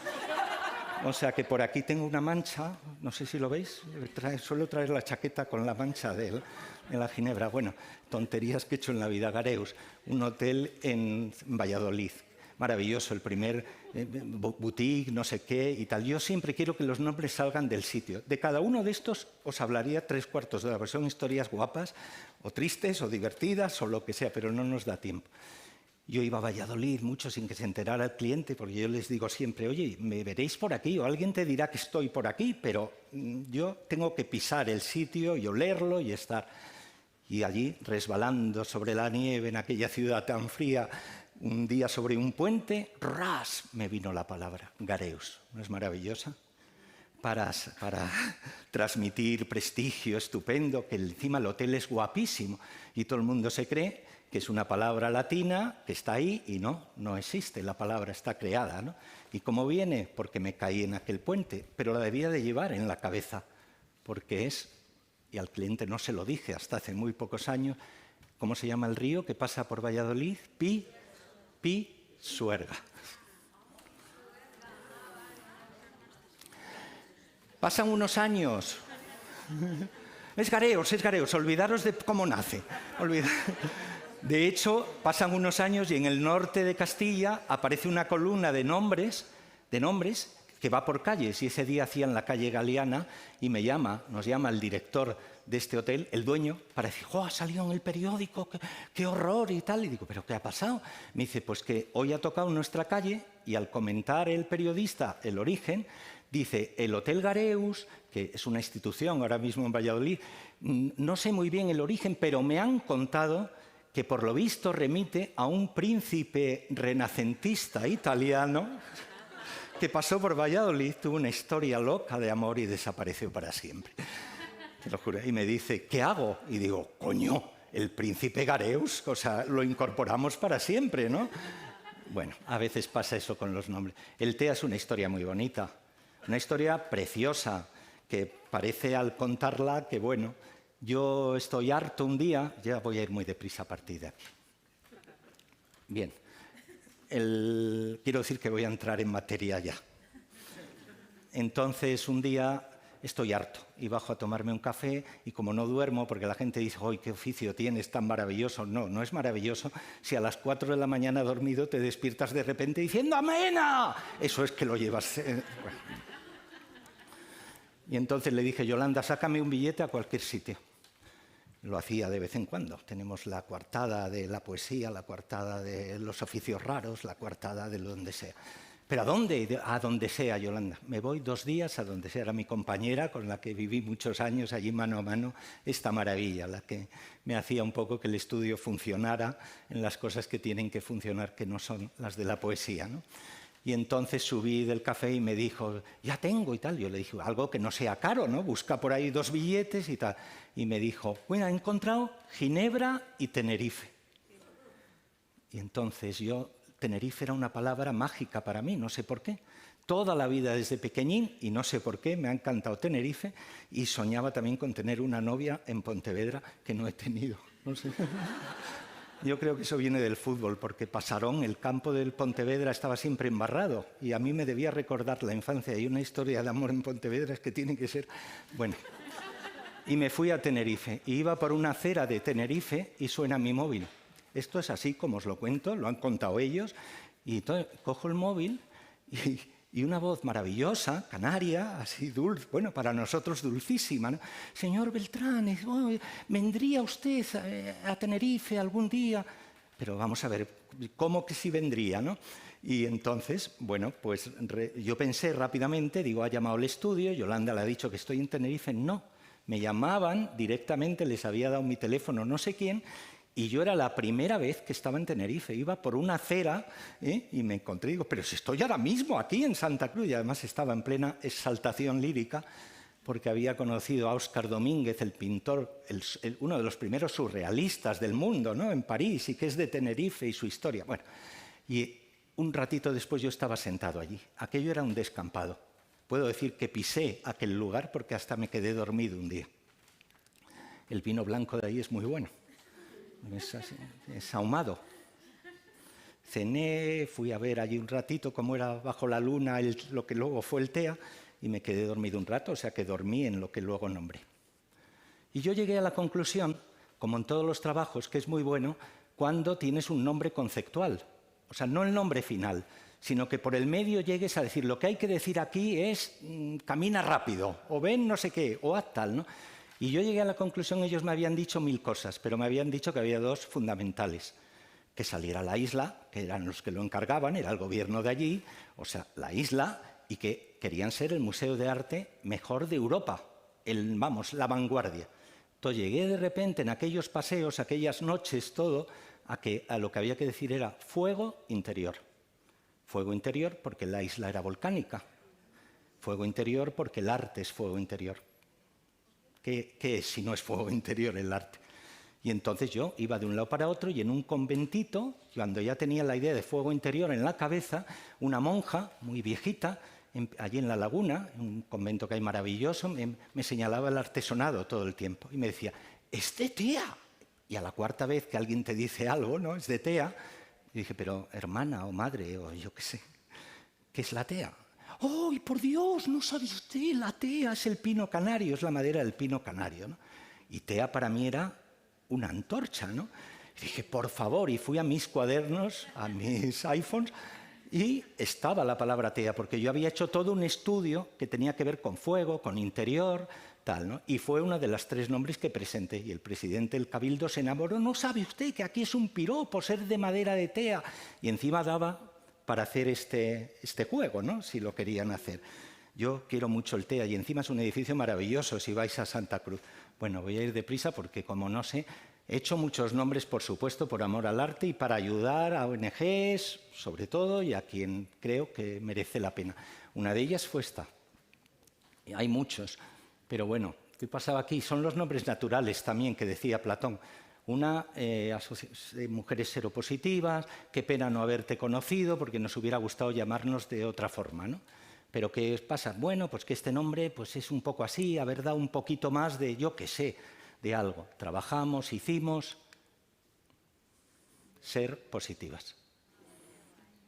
O sea que por aquí tengo una mancha, no sé si lo veis, suelo traer la chaqueta con la mancha de la ginebra. Bueno, tonterías que he hecho en la vida. Gareus, un hotel en Valladolid. Maravilloso, el primer boutique, no sé qué y tal. Yo siempre quiero que los nombres salgan del sitio. De cada uno de estos os hablaría 3/4 de hora, porque son historias guapas, o tristes, o divertidas, o lo que sea, pero no nos da tiempo. Yo iba a Valladolid mucho sin que se enterara el cliente, porque yo les digo siempre, oye, me veréis por aquí, o alguien te dirá que estoy por aquí, pero yo tengo que pisar el sitio y olerlo y estar. Y allí, resbalando sobre la nieve en aquella ciudad tan fría, un día sobre un puente, ¡ras!, me vino la palabra, Gareus. ¿No es maravillosa? Para transmitir prestigio estupendo, que encima el hotel es guapísimo y todo el mundo se cree que es una palabra latina que está ahí y no existe, la palabra está creada, ¿no? ¿Y cómo viene? Porque me caí en aquel puente, pero la debía de llevar en la cabeza. porque es, y al cliente no se lo dije hasta hace muy pocos años, ¿cómo se llama el río que pasa por Valladolid? Pisuerga. Pasan unos años. Es Gareos, olvidaros de cómo nace. De hecho, pasan unos años y en el norte de Castilla aparece una columna de nombres que va por calles. Y ese día hacían la calle Galeana y nos llama el director de este hotel, el dueño, para decir, ¡oh, ha salido en el periódico, qué horror y tal! Y digo, ¿pero qué ha pasado? Me dice, pues que hoy ha tocado nuestra calle y al comentar el periodista el origen, dice, el Hotel Gareus, que es una institución ahora mismo en Valladolid, no sé muy bien el origen, pero me han contado que por lo visto remite a un príncipe renacentista italiano que pasó por Valladolid, tuvo una historia loca de amor y desapareció para siempre. Te lo juro. Y me dice, ¿qué hago? Y digo, coño, el príncipe Gareus, o sea, lo incorporamos para siempre, ¿no? Bueno, a veces pasa eso con los nombres. El TEA es una historia muy bonita, una historia preciosa, que parece al contarla que, bueno, yo estoy harto un día, ya voy a ir muy deprisa a partir de aquí. Bien, quiero decir que voy a entrar en materia ya. Entonces, un día estoy harto y bajo a tomarme un café y como no duermo, porque la gente dice, ¡ay, qué oficio tienes tan maravilloso! No, no es maravilloso si a las 4 de la mañana dormido te despiertas de repente diciendo ¡amena! Eso es que lo llevas... Bueno. Y entonces le dije, Yolanda, sácame un billete a cualquier sitio. Lo hacía de vez en cuando. Tenemos la coartada de la poesía, la coartada de los oficios raros, la coartada de donde sea. ¿Pero a dónde? A donde sea, Yolanda. Me voy 2 días a donde sea. Era mi compañera con la que viví muchos años allí mano a mano, esta maravilla, la que me hacía un poco que el estudio funcionara en las cosas que tienen que funcionar, que no son las de la poesía, ¿no? Y entonces subí del café y me dijo, ya tengo y tal. Yo le dije, algo que no sea caro, ¿no? Busca por ahí 2 billetes y tal. Y me dijo, bueno, he encontrado Ginebra y Tenerife. Y entonces Tenerife era una palabra mágica para mí, no sé por qué. Toda la vida desde pequeñín, y no sé por qué, me ha encantado Tenerife y soñaba también con tener una novia en Pontevedra que no he tenido. No sé. Yo creo que eso viene del fútbol, porque Pasarón, el campo del Pontevedra, estaba siempre embarrado y a mí me debía recordar la infancia y una historia de amor en Pontevedra es que tiene que ser... Bueno, y me fui a Tenerife y iba por una acera de Tenerife y suena mi móvil. Esto es así como os lo cuento, lo han contado ellos, y entonces cojo el móvil y una voz maravillosa, canaria, así dulce, bueno, para nosotros dulcísima, ¿no? Señor Beltrán, ¿vendría usted a Tenerife algún día? Pero vamos a ver, ¿cómo que sí vendría, no? Y entonces, bueno, pues yo pensé rápidamente, digo, ha llamado el estudio, Yolanda le ha dicho que estoy en Tenerife. No, me llamaban directamente, les había dado mi teléfono no sé quién, y yo era la primera vez que estaba en Tenerife, iba por una acera y me encontré, digo, pero si estoy ahora mismo aquí en Santa Cruz, y además estaba en plena exaltación lírica, porque había conocido a Óscar Domínguez, el pintor, uno de los primeros surrealistas del mundo, ¿no? En París, y que es de Tenerife y su historia. Bueno, y un ratito después yo estaba sentado allí. Aquello era un descampado. Puedo decir que pisé aquel lugar porque hasta me quedé dormido un día. El vino blanco de ahí es muy bueno. Es ahumado. Cené, fui a ver allí un ratito cómo era bajo la luna lo que luego fue el TEA y me quedé dormido un rato, o sea que dormí en lo que luego nombré. Y yo llegué a la conclusión, como en todos los trabajos, que es muy bueno cuando tienes un nombre conceptual. O sea, no el nombre final, sino que por el medio llegues a decir lo que hay que decir aquí es camina rápido, o ven no sé qué, o haz tal, ¿no? Y yo llegué a la conclusión, ellos me habían dicho 1000 cosas, pero me habían dicho que había 2 fundamentales. Que saliera a la isla, que eran los que lo encargaban, era el gobierno de allí, o sea, la isla, y que querían ser el museo de arte mejor de Europa, la vanguardia. Entonces llegué de repente en aquellos paseos, aquellas noches, todo, a lo que había que decir era fuego interior. Fuego interior porque la isla era volcánica. Fuego interior porque el arte es fuego interior. ¿Qué es si no es fuego interior el arte? Y entonces yo iba de un lado para otro y en un conventito, cuando ya tenía la idea de fuego interior en la cabeza, una monja muy viejita allí en La Laguna, en un convento que hay maravilloso, me señalaba el artesonado todo el tiempo y me decía, ¡es de TEA! Y a la cuarta vez que alguien te dice algo, ¿no? Es de TEA, y dije, pero hermana o madre o yo qué sé, ¿qué es la TEA? ¡Oh, por Dios! No sabe usted, la TEA es el pino canario, es la madera del pino canario, ¿no? Y TEA para mí era una antorcha, ¿no? Y dije, por favor, y fui a mis cuadernos, a mis iPhones, y estaba la palabra TEA, porque yo había hecho todo un estudio que tenía que ver con fuego, con interior, tal, ¿no? Y fue uno de los 3 nombres que presenté. Y el presidente del Cabildo se enamoró. ¿No sabe usted que aquí es un piropo ser de madera de TEA? Y encima daba para hacer este juego, ¿no? Si lo querían hacer. Yo quiero mucho el TEA y encima es un edificio maravilloso si vais a Santa Cruz. Bueno, voy a ir deprisa porque, como no sé, he hecho muchos nombres, por supuesto, por amor al arte y para ayudar a ONGs, sobre todo, y a quien creo que merece la pena. Una de ellas fue esta. Hay muchos, pero bueno, ¿qué pasaba aquí? Son los nombres naturales también que decía Platón. Una, de mujeres seropositivas, qué pena no haberte conocido, porque nos hubiera gustado llamarnos de otra forma, ¿no? Pero ¿qué pasa? Bueno, pues que este nombre pues es un poco así, haber dado un poquito más de, yo qué sé, de algo. Trabajamos, hicimos, ser positivas.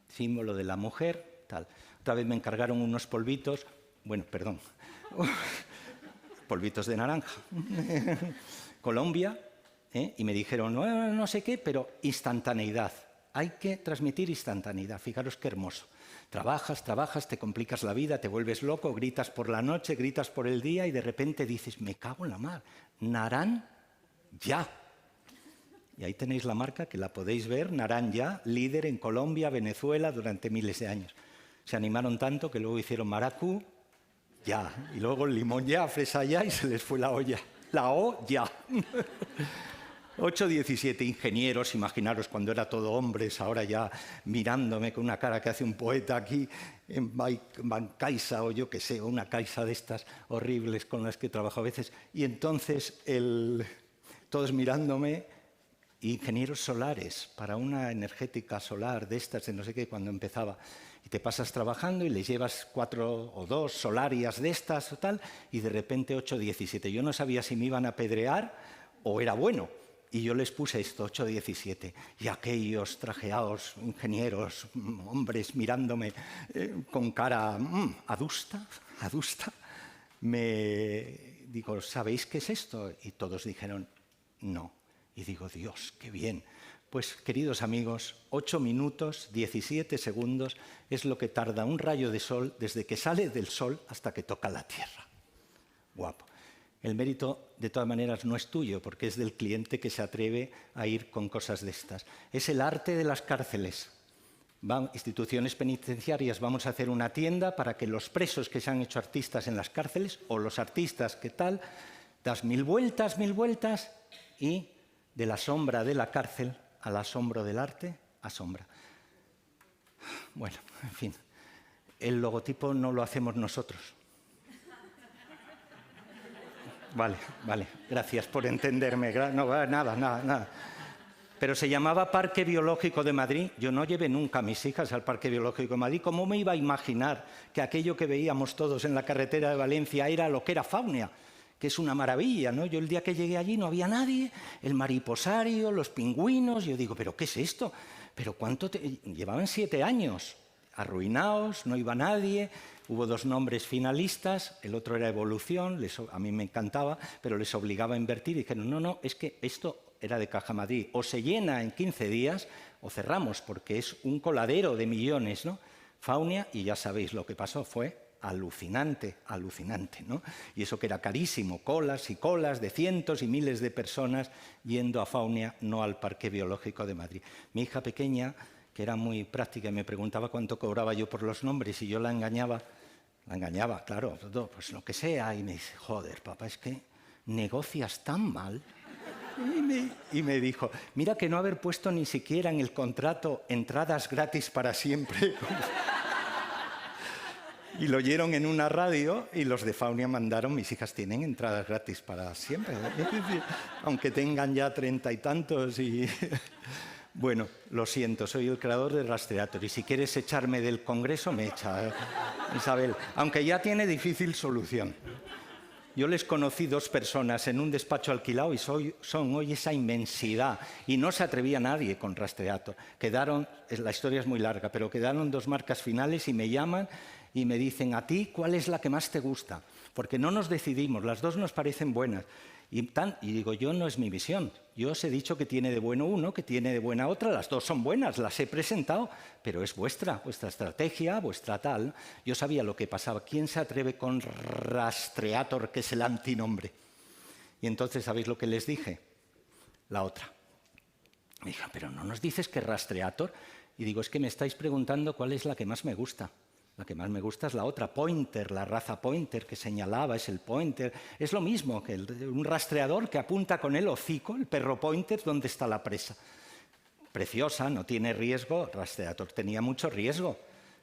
Símbolo de la mujer, tal. Otra vez me encargaron unos polvitos, bueno, perdón, polvitos de naranja. Colombia, y me dijeron, no sé qué, pero instantaneidad. Hay que transmitir instantaneidad. Fijaros qué hermoso. Trabajas, te complicas la vida, te vuelves loco, gritas por la noche, gritas por el día y de repente dices, me cago en la mar. Naran Ya. Y ahí tenéis la marca que la podéis ver, Naran Ya, líder en Colombia, Venezuela durante miles de años. Se animaron tanto que luego hicieron maracú ya, y luego limón ya, fresa ya y se les fue la olla. La O ya. 8-17 ingenieros, imaginaros cuando era todo hombres, ahora ya mirándome con una cara que hace un poeta aquí en Bancaisa o yo qué sé, o una Caixa de estas horribles con las que trabajo a veces. Y entonces todos mirándome, ingenieros solares para una energética solar de estas de no sé qué cuando empezaba. Y te pasas trabajando y les llevas 4 o 2 solarias de estas o tal, y de repente 8-17. Yo no sabía si me iban a apedrear o era bueno. Y yo les puse esto, 8-17, y aquellos trajeados ingenieros, hombres mirándome con cara adusta, me digo, ¿sabéis qué es esto? Y todos dijeron, no. Y digo, Dios, qué bien. Pues, queridos amigos, 8 minutos, 17 segundos es lo que tarda un rayo de sol desde que sale del sol hasta que toca la tierra. Guapo. El mérito, de todas maneras, no es tuyo, porque es del cliente que se atreve a ir con cosas de estas. Es el arte de las cárceles. Instituciones penitenciarias, vamos a hacer una tienda para que los presos que se han hecho artistas en las cárceles, o los artistas que tal, das 1000 vueltas, y de la sombra de la cárcel al asombro del arte, asombra. Bueno, en fin, el logotipo no lo hacemos nosotros. Vale, gracias por entenderme. No, nada. Pero se llamaba Parque Biológico de Madrid. Yo no llevé nunca a mis hijas al Parque Biológico de Madrid. ¿Cómo me iba a imaginar que aquello que veíamos todos en la carretera de Valencia era lo que era Faunia? Que es una maravilla, ¿no? Yo el día que llegué allí no había nadie, el mariposario, los pingüinos. Yo digo, ¿pero qué es esto? ¿Pero cuánto? Llevaban 7 años, arruinados, no iba nadie. Hubo 2 nombres finalistas, el otro era Evolución, a mí me encantaba, pero les obligaba a invertir y dijeron, no, es que esto era de Caja Madrid, o se llena en 15 días o cerramos, porque es un coladero de millones, ¿no? Faunia, y ya sabéis lo que pasó, fue alucinante, ¿no? Y eso que era carísimo, colas y colas de cientos y miles de personas yendo a Faunia, no al Parque Biológico de Madrid. Mi hija pequeña, que era muy práctica y me preguntaba cuánto cobraba yo por los nombres y yo la engañaba, claro, pues lo que sea, y me dice, joder, papá, es que negocias tan mal. Y me dijo, mira que no haber puesto ni siquiera en el contrato entradas gratis para siempre. Y lo oyeron en una radio y los de Faunia mandaron, mis hijas tienen entradas gratis para siempre, aunque tengan ya 30 y tantos. Bueno, lo siento, soy el creador de Rastreator y si quieres echarme del Congreso, me echa, Isabel, aunque ya tiene difícil solución. Yo les conocí 2 personas en un despacho alquilado y son hoy esa inmensidad. Y no se atrevía nadie con Rastreator. La historia es muy larga, pero quedaron 2 marcas finales y me llaman y me dicen, ¿a ti cuál es la que más te gusta? Porque no nos decidimos, las 2 nos parecen buenas. Y digo, yo no es mi visión. Yo os he dicho que tiene de bueno uno, que tiene de buena otra. Las 2 son buenas, las he presentado, pero es vuestra estrategia, vuestra tal. Yo sabía lo que pasaba. ¿Quién se atreve con Rastreator, que es el antinombre? Y entonces, ¿sabéis lo que les dije? La otra. Me dijeron, pero no nos dices que Rastreator. Y digo, es que me estáis preguntando cuál es la que más me gusta. La que más me gusta es la otra, Pointer, la raza Pointer que señalaba, es el Pointer. Es lo mismo que un rastreador que apunta con el hocico, el perro Pointer, donde está la presa. Preciosa, no tiene riesgo. Rastreator tenía mucho riesgo.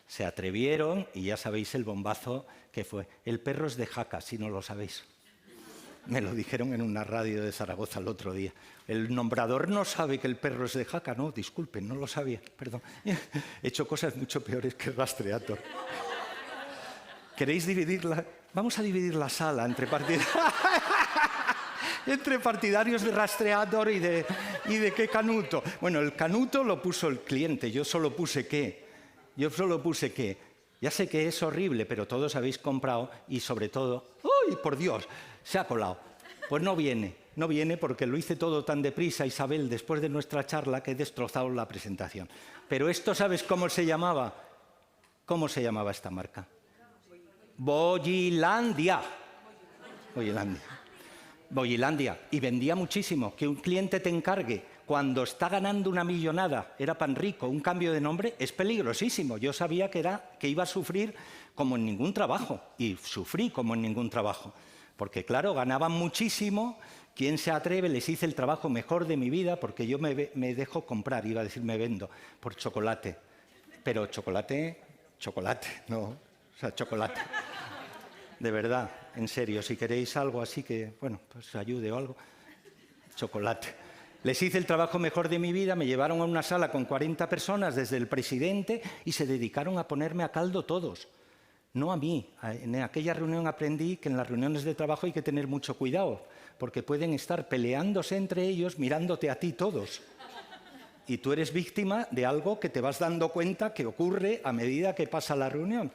Se atrevieron y ya sabéis el bombazo que fue. El perro es de Jaca, si no lo sabéis. Me lo dijeron en una radio de Zaragoza el otro día. El nombrador no sabe que el perro es de Jaca. No, disculpen, no lo sabía, perdón. He hecho cosas mucho peores que Rastreator. ¿Queréis dividirla? Vamos a dividir la sala entre partidarios de Rastreator y de qué canuto. Bueno, el canuto lo puso el cliente, yo solo puse qué. Ya sé que es horrible, pero todos habéis comprado y sobre todo, ¡uy, por Dios! Se ha colado. Pues no viene porque lo hice todo tan deprisa, Isabel, después de nuestra charla, que he destrozado la presentación. Pero esto, ¿sabes cómo se llamaba? ¿Cómo se llamaba esta marca? Boyilandia. Boyilandia. Y vendía muchísimo. Que un cliente te encargue cuando está ganando una millonada, era Panrico, un cambio de nombre, es peligrosísimo. Yo sabía que iba a sufrir como en ningún trabajo. Y sufrí como en ningún trabajo. Porque, claro, ganaban muchísimo. ¿Quién se atreve? Les hice el trabajo mejor de mi vida porque yo me dejo comprar, iba a decir me vendo, por chocolate. Pero chocolate, no, o sea, chocolate. De verdad, en serio, si queréis algo así que, bueno, pues ayude o algo, chocolate. Les hice el trabajo mejor de mi vida, me llevaron a una sala con 40 personas, desde el presidente, y se dedicaron a ponerme a caldo todos. No a mí. En aquella reunión aprendí que en las reuniones de trabajo hay que tener mucho cuidado, porque pueden estar peleándose entre ellos mirándote a ti todos. Y tú eres víctima de algo que te vas dando cuenta que ocurre a medida que pasa la reunión.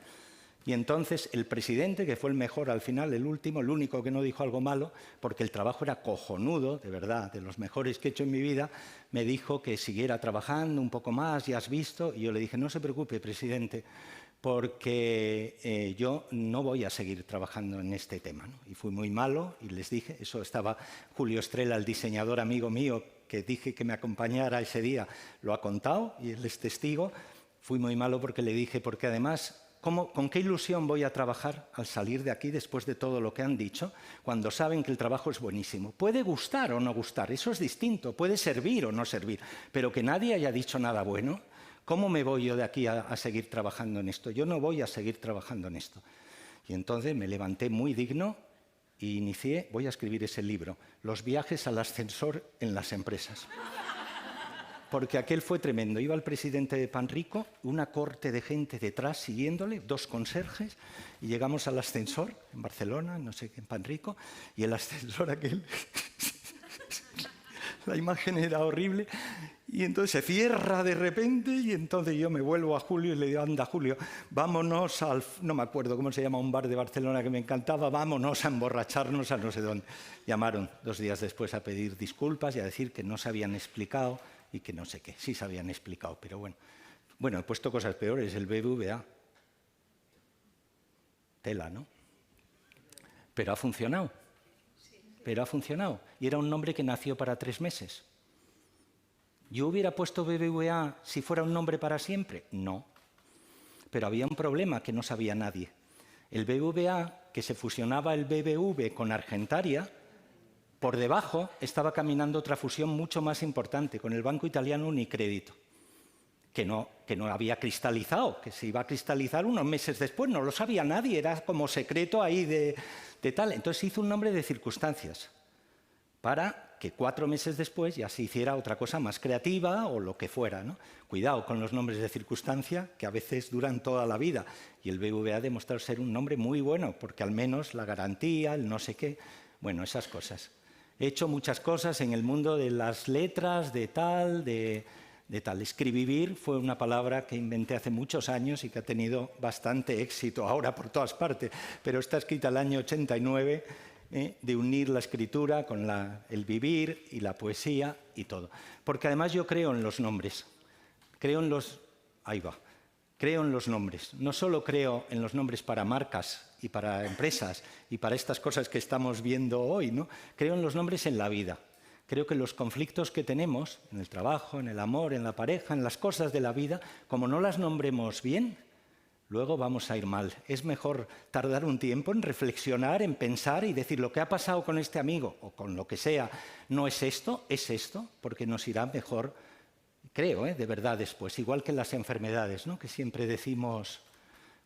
Y entonces el presidente, que fue el mejor al final, el último, el único que no dijo algo malo, porque el trabajo era cojonudo, de verdad, de los mejores que he hecho en mi vida, me dijo que siguiera trabajando un poco más, ya has visto. Y yo le dije, no se preocupe, presidente, porque yo no voy a seguir trabajando en este tema, ¿no? Y fui muy malo y les dije, eso estaba Julio Estrella, el diseñador amigo mío, que dije que me acompañara ese día, lo ha contado y él es testigo. Fui muy malo porque le dije, porque además, ¿con qué ilusión voy a trabajar al salir de aquí después de todo lo que han dicho, cuando saben que el trabajo es buenísimo? Puede gustar o no gustar, eso es distinto, puede servir o no servir, pero que nadie haya dicho nada bueno. ¿Cómo me voy yo de aquí a seguir trabajando en esto? Yo no voy a seguir trabajando en esto. Y entonces me levanté muy digno e inicié, voy a escribir ese libro, Los viajes al ascensor en las empresas. Porque aquel fue tremendo. Iba el presidente de Panrico, una corte de gente detrás siguiéndole, 2 conserjes, y llegamos al ascensor en Barcelona, no sé qué, en Panrico, y el ascensor aquel... La imagen era horrible y entonces se cierra de repente y entonces yo me vuelvo a Julio y le digo, anda Julio, vámonos al... No me acuerdo cómo se llama un bar de Barcelona que me encantaba, vámonos a emborracharnos a no sé dónde. Llamaron 2 días después a pedir disculpas y a decir que no se habían explicado y que no sé qué. Sí se habían explicado, pero bueno. Bueno, he puesto cosas peores, el BBVA. Tela, ¿no? Pero ha funcionado. Pero ha funcionado. Y era un nombre que nació para 3 meses. ¿Yo hubiera puesto BBVA si fuera un nombre para siempre? No. Pero había un problema que no sabía nadie. El BBVA, que se fusionaba el BBV con Argentaria, por debajo estaba caminando otra fusión mucho más importante, con el banco italiano Unicredito, que no había cristalizado, que se iba a cristalizar unos meses después, no lo sabía nadie, era como secreto ahí de tal. Entonces se hizo un nombre de circunstancias para que 4 meses después ya se hiciera otra cosa más creativa o lo que fuera, ¿no? Cuidado con los nombres de circunstancia, que a veces duran toda la vida. Y el BBVA ha demostrado ser un nombre muy bueno, porque al menos la garantía, el no sé qué, bueno, esas cosas. He hecho muchas cosas en el mundo de las letras, de tal. Escribir fue una palabra que inventé hace muchos años y que ha tenido bastante éxito ahora por todas partes, pero está escrita el año 89, de unir la escritura con el vivir y la poesía y todo. Porque además yo creo en los nombres, creo en los nombres. No solo creo en los nombres para marcas y para empresas y para estas cosas que estamos viendo hoy, ¿no? Creo en los nombres en la vida. Creo que los conflictos que tenemos en el trabajo, en el amor, en la pareja, en las cosas de la vida, como no las nombremos bien, luego vamos a ir mal. Es mejor tardar un tiempo en reflexionar, en pensar y decir lo que ha pasado con este amigo o con lo que sea, no es esto, porque nos irá mejor, creo, de verdad después. Igual que en las enfermedades, ¿no? Que siempre decimos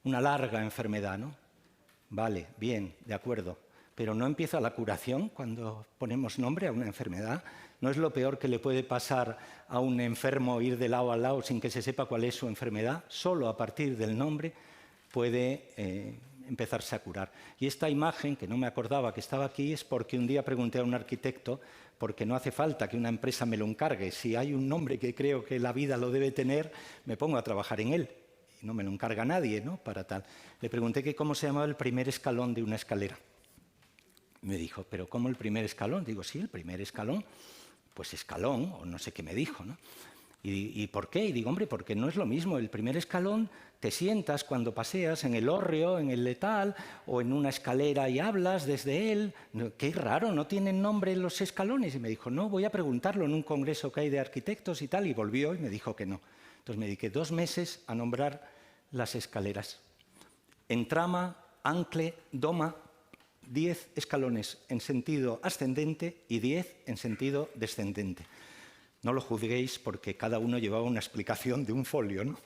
una larga enfermedad, ¿no? Vale, bien, de acuerdo. Pero ¿no empieza la curación cuando ponemos nombre a una enfermedad? ¿No es lo peor que le puede pasar a un enfermo ir de lado a lado sin que se sepa cuál es su enfermedad? Solo a partir del nombre puede empezarse a curar. Y esta imagen, que no me acordaba que estaba aquí, es porque un día pregunté a un arquitecto, porque no hace falta que una empresa me lo encargue. Si hay un nombre que creo que la vida lo debe tener, me pongo a trabajar en él. Y no me lo encarga nadie, ¿no? Para tal. Le pregunté que cómo se llamaba el primer escalón de una escalera. Me dijo, ¿pero cómo el primer escalón? Digo, sí, el primer escalón, pues escalón, o no sé qué me dijo, ¿no? ¿Y por qué? Y digo, hombre, porque no es lo mismo. El primer escalón te sientas cuando paseas en el hórreo, en el letal, o en una escalera y hablas desde él. Qué raro, ¿no tienen nombre los escalones? Y me dijo, no, voy a preguntarlo en un congreso que hay de arquitectos y tal. Y volvió y me dijo que no. Entonces me dediqué 2 meses a nombrar las escaleras. Entrama, ancle, doma, 10 escalones en sentido ascendente y 10 en sentido descendente. No lo juzguéis porque cada uno llevaba una explicación de un folio, ¿no?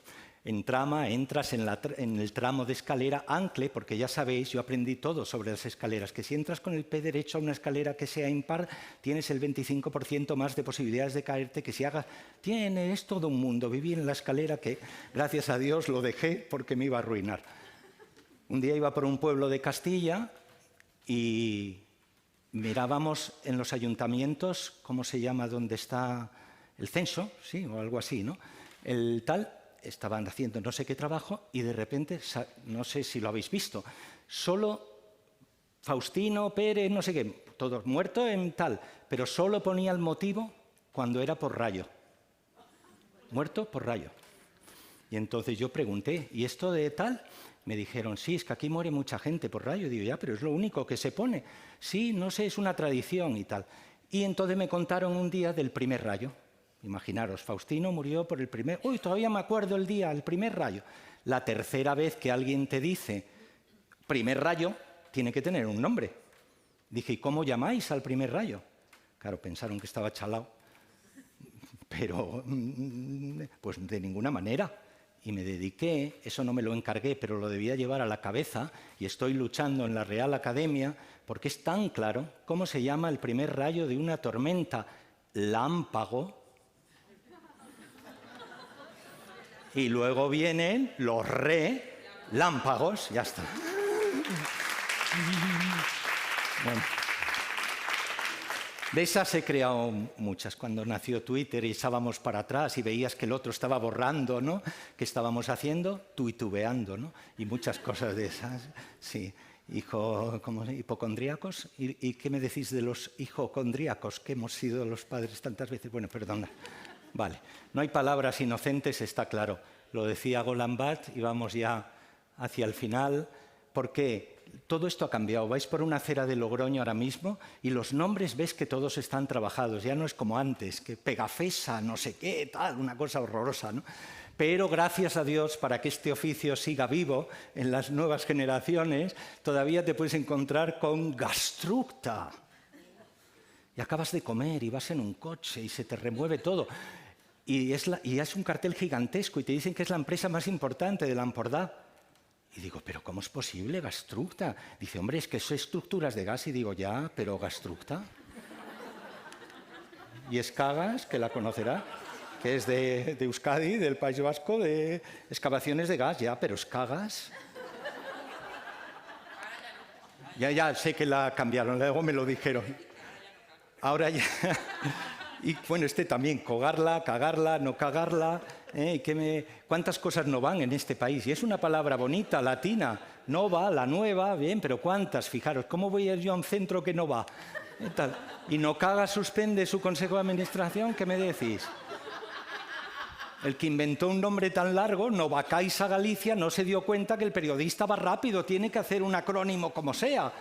En trama entras en el tramo de escalera, ancle, porque ya sabéis, yo aprendí todo sobre las escaleras, que si entras con el pie derecho a una escalera que sea impar, tienes el 25% más de posibilidades de caerte, que si hagas... Es todo un mundo. Viví en la escalera que, gracias a Dios, lo dejé porque me iba a arruinar. Un día iba por un pueblo de Castilla y mirábamos en los ayuntamientos, ¿cómo se llama? Donde está el censo, sí, o algo así, ¿no? Estaban haciendo no sé qué trabajo y de repente, no sé si lo habéis visto, solo Faustino, Pérez, no sé qué, todos muertos en tal, pero solo ponía el motivo cuando era por rayo. Muerto por rayo. Y entonces yo pregunté, ¿y esto de tal? Me dijeron, sí, es que aquí muere mucha gente por rayo. Digo, ya, pero es lo único que se pone. Sí, no sé, es una tradición y tal. Y entonces me contaron un día del primer rayo. Imaginaros, Faustino murió por el primer... Uy, todavía me acuerdo el día, el primer rayo. La tercera vez que alguien te dice primer rayo, tiene que tener un nombre. Dije, ¿y cómo llamáis al primer rayo? Claro, pensaron que estaba chalao. Pero, pues de ninguna manera. Y me dediqué, eso no me lo encargué, pero lo debía llevar a la cabeza, y estoy luchando en la Real Academia, porque es tan claro cómo se llama el primer rayo de una tormenta: lámpago. Y luego vienen los relámpagos, ya está. Bueno. De esas he creado muchas. Cuando nació Twitter y echábamos para atrás y veías que el otro estaba borrando, ¿no? ¿Qué estábamos haciendo? Tuitubeando, ¿no? Y muchas cosas de esas. Sí. ¿Hipocondríacos? ¿Y qué me decís de los hijocondríacos, que hemos sido los padres tantas veces? Bueno, perdona. Vale. No hay palabras inocentes, está claro. Lo decía Golambat y vamos ya hacia el final. ¿Por qué? Todo esto ha cambiado. Vais por una acera de Logroño ahora mismo y los nombres ves que todos están trabajados. Ya no es como antes, que Pegafesa, no sé qué, tal, una cosa horrorosa, ¿no? Pero gracias a Dios, para que este oficio siga vivo en las nuevas generaciones, todavía te puedes encontrar con Gastructa. Y acabas de comer y vas en un coche y se te remueve todo. Y es un cartel gigantesco y te dicen que es la empresa más importante de l'Empordà. Y digo, ¿pero cómo es posible, Gastructa? Dice, hombre, es que eso es estructuras de gas. Y digo, ya, pero Gastructa. Y Escagas, que la conocerá, que es de Euskadi, del País Vasco, de excavaciones de gas, ya, pero Escagas... Ya sé que la cambiaron, luego me lo dijeron. Ahora ya... Y bueno, también, cogarla, cagarla, no cagarla... ¿Cuántas cosas no van en este país? Y es una palabra bonita, latina, no va, la nueva, bien, pero ¿cuántas? Fijaros, ¿cómo voy a ir yo a un centro que no va? Y no caga, suspende su consejo de administración, ¿qué me decís? El que inventó un nombre tan largo, Novacaixa Galicia, no se dio cuenta que el periodista va rápido, tiene que hacer un acrónimo como sea.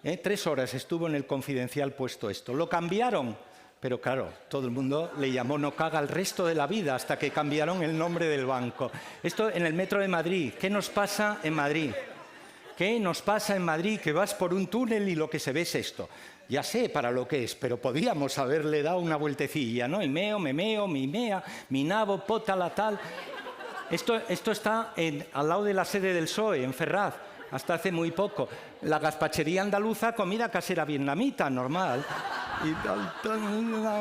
3 horas estuvo en el Confidencial puesto esto. Lo cambiaron. Pero claro, todo el mundo le llamó No Caga el resto de la vida hasta que cambiaron el nombre del banco. Esto en el metro de Madrid. ¿Qué nos pasa en Madrid? ¿Qué nos pasa en Madrid? Que vas por un túnel y lo que se ve es esto. Ya sé para lo que es, pero podíamos haberle dado una vueltecilla, ¿no? Y meo, me meo, mi mea, mi nabo, pota, la tal. Esto está al lado de la sede del PSOE, en Ferraz, hasta hace muy poco. La gazpachería andaluza, comida casera vietnamita, normal. Y tal,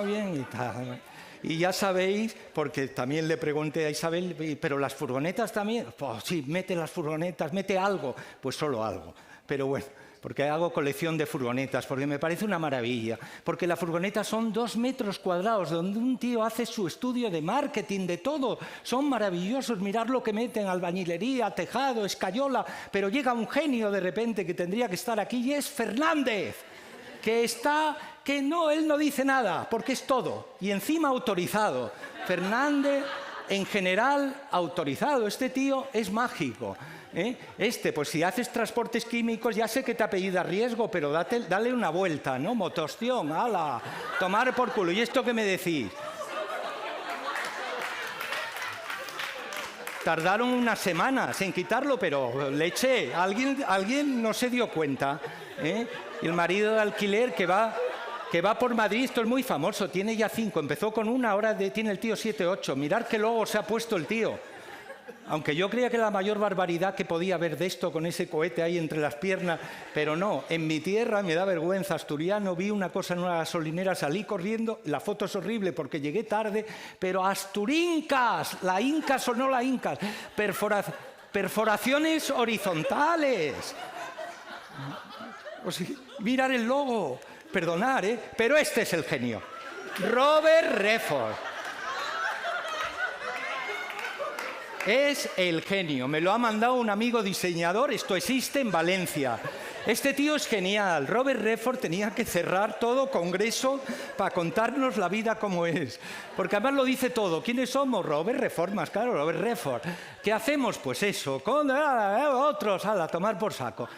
bien y tal. Y ya sabéis, porque también le pregunté a Isabel, ¿pero las furgonetas también? Pues sí, mete las furgonetas, mete algo. Pues solo algo. Pero bueno, porque hago colección de furgonetas, porque me parece una maravilla. Porque las furgonetas son 2 metros cuadrados, donde un tío hace su estudio de marketing, de todo. Son maravillosos, mirar lo que meten, albañilería, tejado, escayola. Pero llega un genio de repente que tendría que estar aquí y es Fernández, que no, él no dice nada, porque es todo. Y encima autorizado. Fernández, en general, autorizado. Este tío es mágico. Pues si haces transportes químicos, ya sé que te apellida Riesgo, pero dale una vuelta, ¿no? Motostión, ala, tomar por culo. ¿Y esto qué me decís? Tardaron unas semanas en quitarlo, pero le eché. Alguien no se dio cuenta. Y el marido de alquiler que va por Madrid, esto es muy famoso, tiene ya 5, empezó con una, ahora tiene el tío 7, 8. Mirad qué logo se ha puesto el tío. Aunque yo creía que la mayor barbaridad que podía haber de esto con ese cohete ahí entre las piernas, pero no, en mi tierra me da vergüenza, asturiano, vi una cosa en una gasolinera, salí corriendo, la foto es horrible porque llegué tarde, pero Asturincas, la Incas o no la Incas, perforaciones horizontales. Mirar el logo, perdonar, pero este es el genio. Robert Redford. Es el genio. Me lo ha mandado un amigo diseñador. Esto existe en Valencia. Este tío es genial. Robert Redford tenía que cerrar todo congreso para contarnos la vida como es. Porque además lo dice todo. ¿Quiénes somos? Robert Redford, más claro, Robert Redford. ¿Qué hacemos? Pues eso. Con otros, a tomar por saco.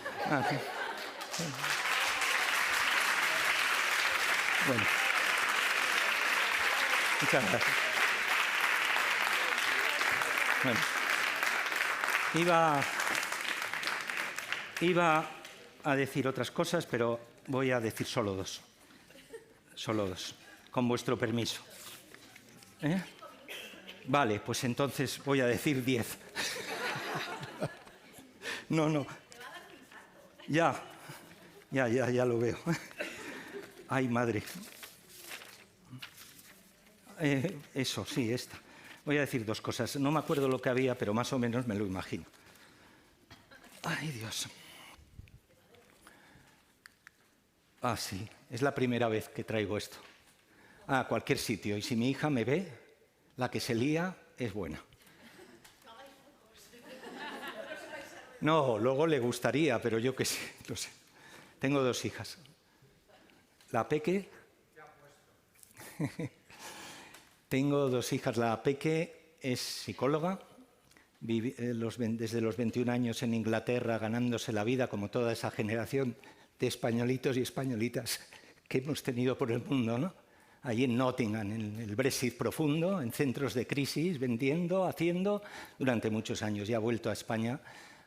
Bueno. Muchas gracias. Bueno, iba a decir otras cosas, pero voy a decir solo 2. Solo 2, con vuestro permiso. Vale, pues entonces voy a decir 10. No. Ya lo veo. Ay, madre. Eso, sí, esta. Voy a decir 2 cosas. No me acuerdo lo que había, pero más o menos me lo imagino. Ay, Dios. Ah, sí, es la primera vez que traigo esto. A cualquier sitio. Y si mi hija me ve, la que se lía es buena. No, luego le gustaría, pero yo qué sé, no sé. Tengo 2 hijas. La peque... Tengo 2 hijas. La peque es psicóloga, desde los 21 años en Inglaterra ganándose la vida como toda esa generación de españolitos y españolitas que hemos tenido por el mundo, ¿no? Allí en Nottingham, en el Brexit profundo, en centros de crisis, vendiendo, haciendo, durante muchos años. Ya ha vuelto a España,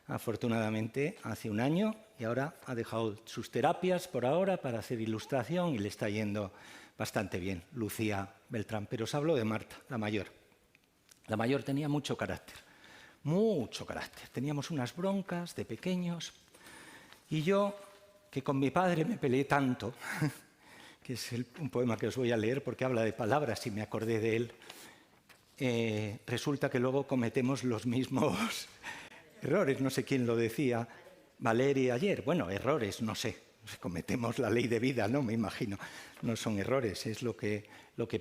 afortunadamente, hace 1 año y ahora ha dejado sus terapias por ahora para hacer ilustración y le está yendo bastante bien, Lucía Beltrán. Pero os hablo de Marta, la mayor. La mayor tenía mucho carácter. Teníamos unas broncas de pequeños y yo, que con mi padre me peleé tanto, que es un poema que os voy a leer porque habla de palabras y me acordé de él, resulta que luego cometemos los mismos errores. No sé quién lo decía, Valeria ayer. Bueno, errores, no sé. Cometemos la ley de vida, ¿no? Me imagino. No son errores, es lo que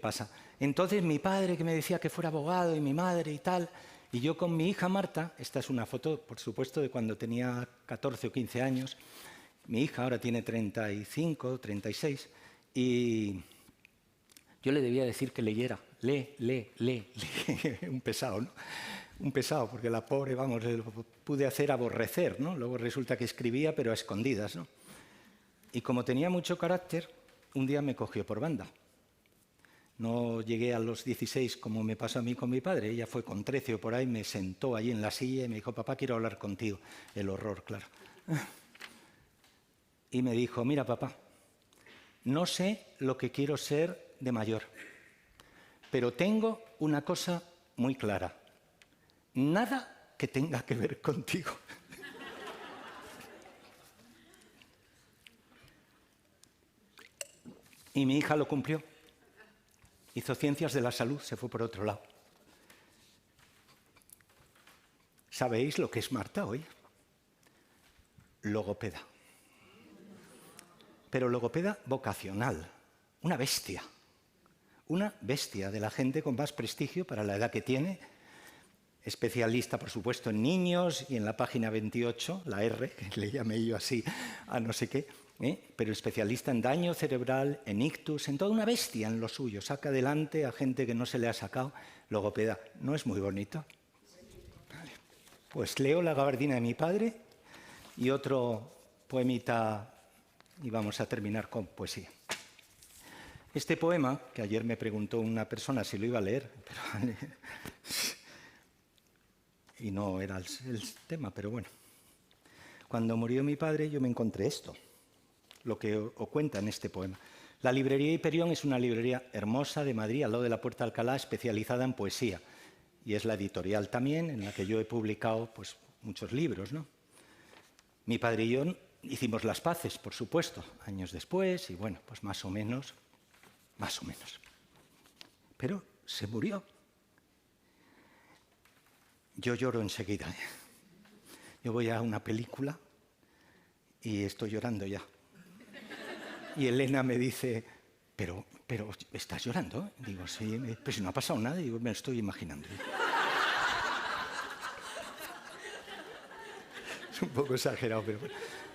pasa. Entonces mi padre, que me decía que fuera abogado, y mi madre y tal, y yo con mi hija Marta, esta es una foto, por supuesto, de cuando tenía 14 o 15 años, mi hija ahora tiene 35, 36, y yo le debía decir que leyera. Lee. Un pesado, ¿no? Un pesado, porque la pobre, vamos, le pude hacer aborrecer, ¿no? Luego resulta que escribía, pero a escondidas, ¿no? Y como tenía mucho carácter, un día me cogió por banda. No llegué a los 16 como me pasó a mí con mi padre. Ella fue con 13 o por ahí, me sentó allí en la silla y me dijo, papá, quiero hablar contigo. El horror, claro. Y me dijo, mira, papá, no sé lo que quiero ser de mayor, pero tengo una cosa muy clara. Nada que tenga que ver contigo. Y mi hija lo cumplió. Hizo ciencias de la salud, se fue por otro lado. ¿Sabéis lo que es Marta hoy? Logopeda. Pero logopeda vocacional, una bestia de la gente con más prestigio para la edad que tiene, especialista, por supuesto, en niños y en la página 28, la R, que le llamé yo así a no sé qué, pero especialista en daño cerebral, en ictus, en toda una bestia en lo suyo. Saca adelante a gente que no se le ha sacado. Logopeda. ¿No es muy bonito? Vale. Pues leo La gabardina de mi padre y otro poemita, y vamos a terminar con poesía. Este poema, que ayer me preguntó una persona si lo iba a leer, pero y no era el tema, pero bueno. Cuando murió mi padre yo me encontré esto, lo que os cuenta en este poema. La librería Hiperión es una librería hermosa de Madrid, al lado de la Puerta de Alcalá, especializada en poesía. Y es la editorial también, en la que yo he publicado pues, muchos libros, ¿no? Mi padre y yo hicimos las paces, por supuesto, años después, y bueno, pues más o menos. Pero se murió. Yo lloro enseguida. Yo voy a una película y estoy llorando ya. Y Elena me dice, pero ¿estás llorando? Digo, sí, pero si no ha pasado nada. Digo, me lo estoy imaginando. Es un poco exagerado, pero bueno,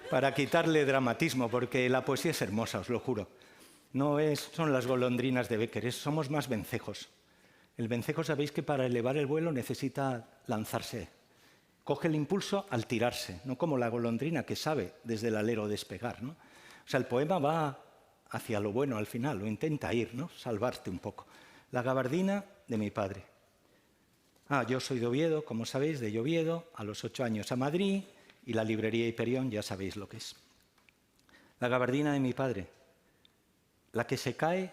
para quitarle dramatismo, porque la poesía es hermosa, os lo juro. No son las golondrinas de Bécquer, somos más vencejos. El vencejo, sabéis que para elevar el vuelo necesita lanzarse. Coge el impulso al tirarse, no como la golondrina que sabe desde el alero despegar, ¿no? O sea, el poema va hacia lo bueno al final, o intenta ir, ¿no? Salvarte un poco. La gabardina de mi padre. Yo soy de Oviedo, como sabéis, de Oviedo, a los 8 años a Madrid, y la librería Hiperión ya sabéis lo que es. La gabardina de mi padre, la que se cae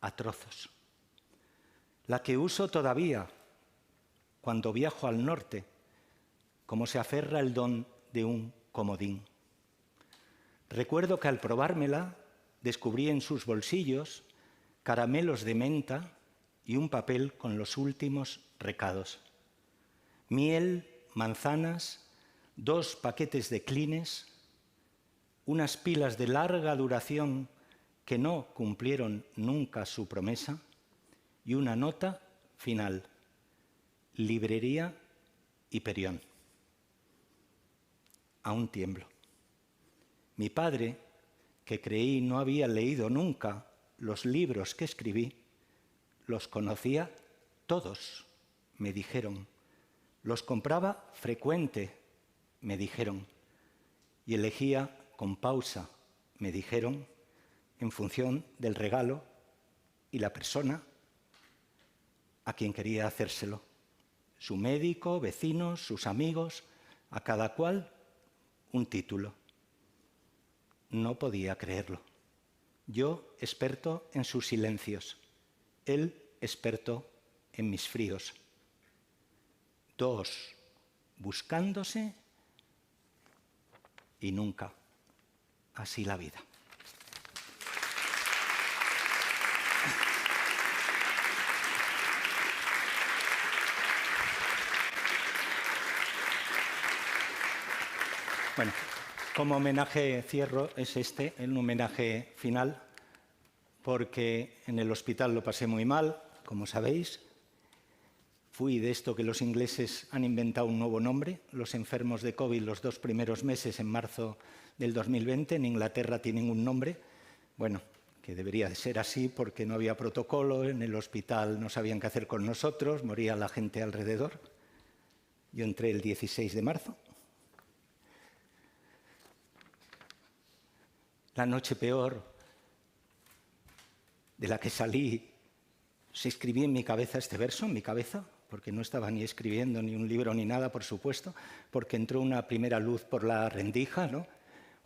a trozos, la que uso todavía cuando viajo al norte, como se aferra el don de un comodín. Recuerdo que al probármela descubrí en sus bolsillos caramelos de menta y un papel con los últimos recados. Miel, manzanas, 2 paquetes de Kleenex, unas pilas de larga duración que no cumplieron nunca su promesa y una nota final. Librería Hiperión. Aún tiemblo. Mi padre, que creí no había leído nunca los libros que escribí, los conocía todos, me dijeron. Los compraba frecuente, me dijeron. Y elegía con pausa, me dijeron, en función del regalo y la persona a quien quería hacérselo. Su médico, vecinos, sus amigos, a cada cual un título. No podía creerlo. Yo, experto en sus silencios. Él, experto en mis fríos. 2, buscándose y nunca. Así la vida. Bueno, como homenaje cierro, es un homenaje final, porque en el hospital lo pasé muy mal, como sabéis. Fui de esto que los ingleses han inventado un nuevo nombre, los enfermos de COVID los 2 primeros meses en marzo del 2020, en Inglaterra tienen un nombre, bueno, que debería de ser así porque no había protocolo, en el hospital no sabían qué hacer con nosotros, moría la gente alrededor. Yo entré el 16 de marzo. La noche peor de la que salí, se escribí en mi cabeza este verso, en mi cabeza, porque no estaba ni escribiendo ni un libro ni nada, por supuesto, porque entró una primera luz por la rendija, ¿no?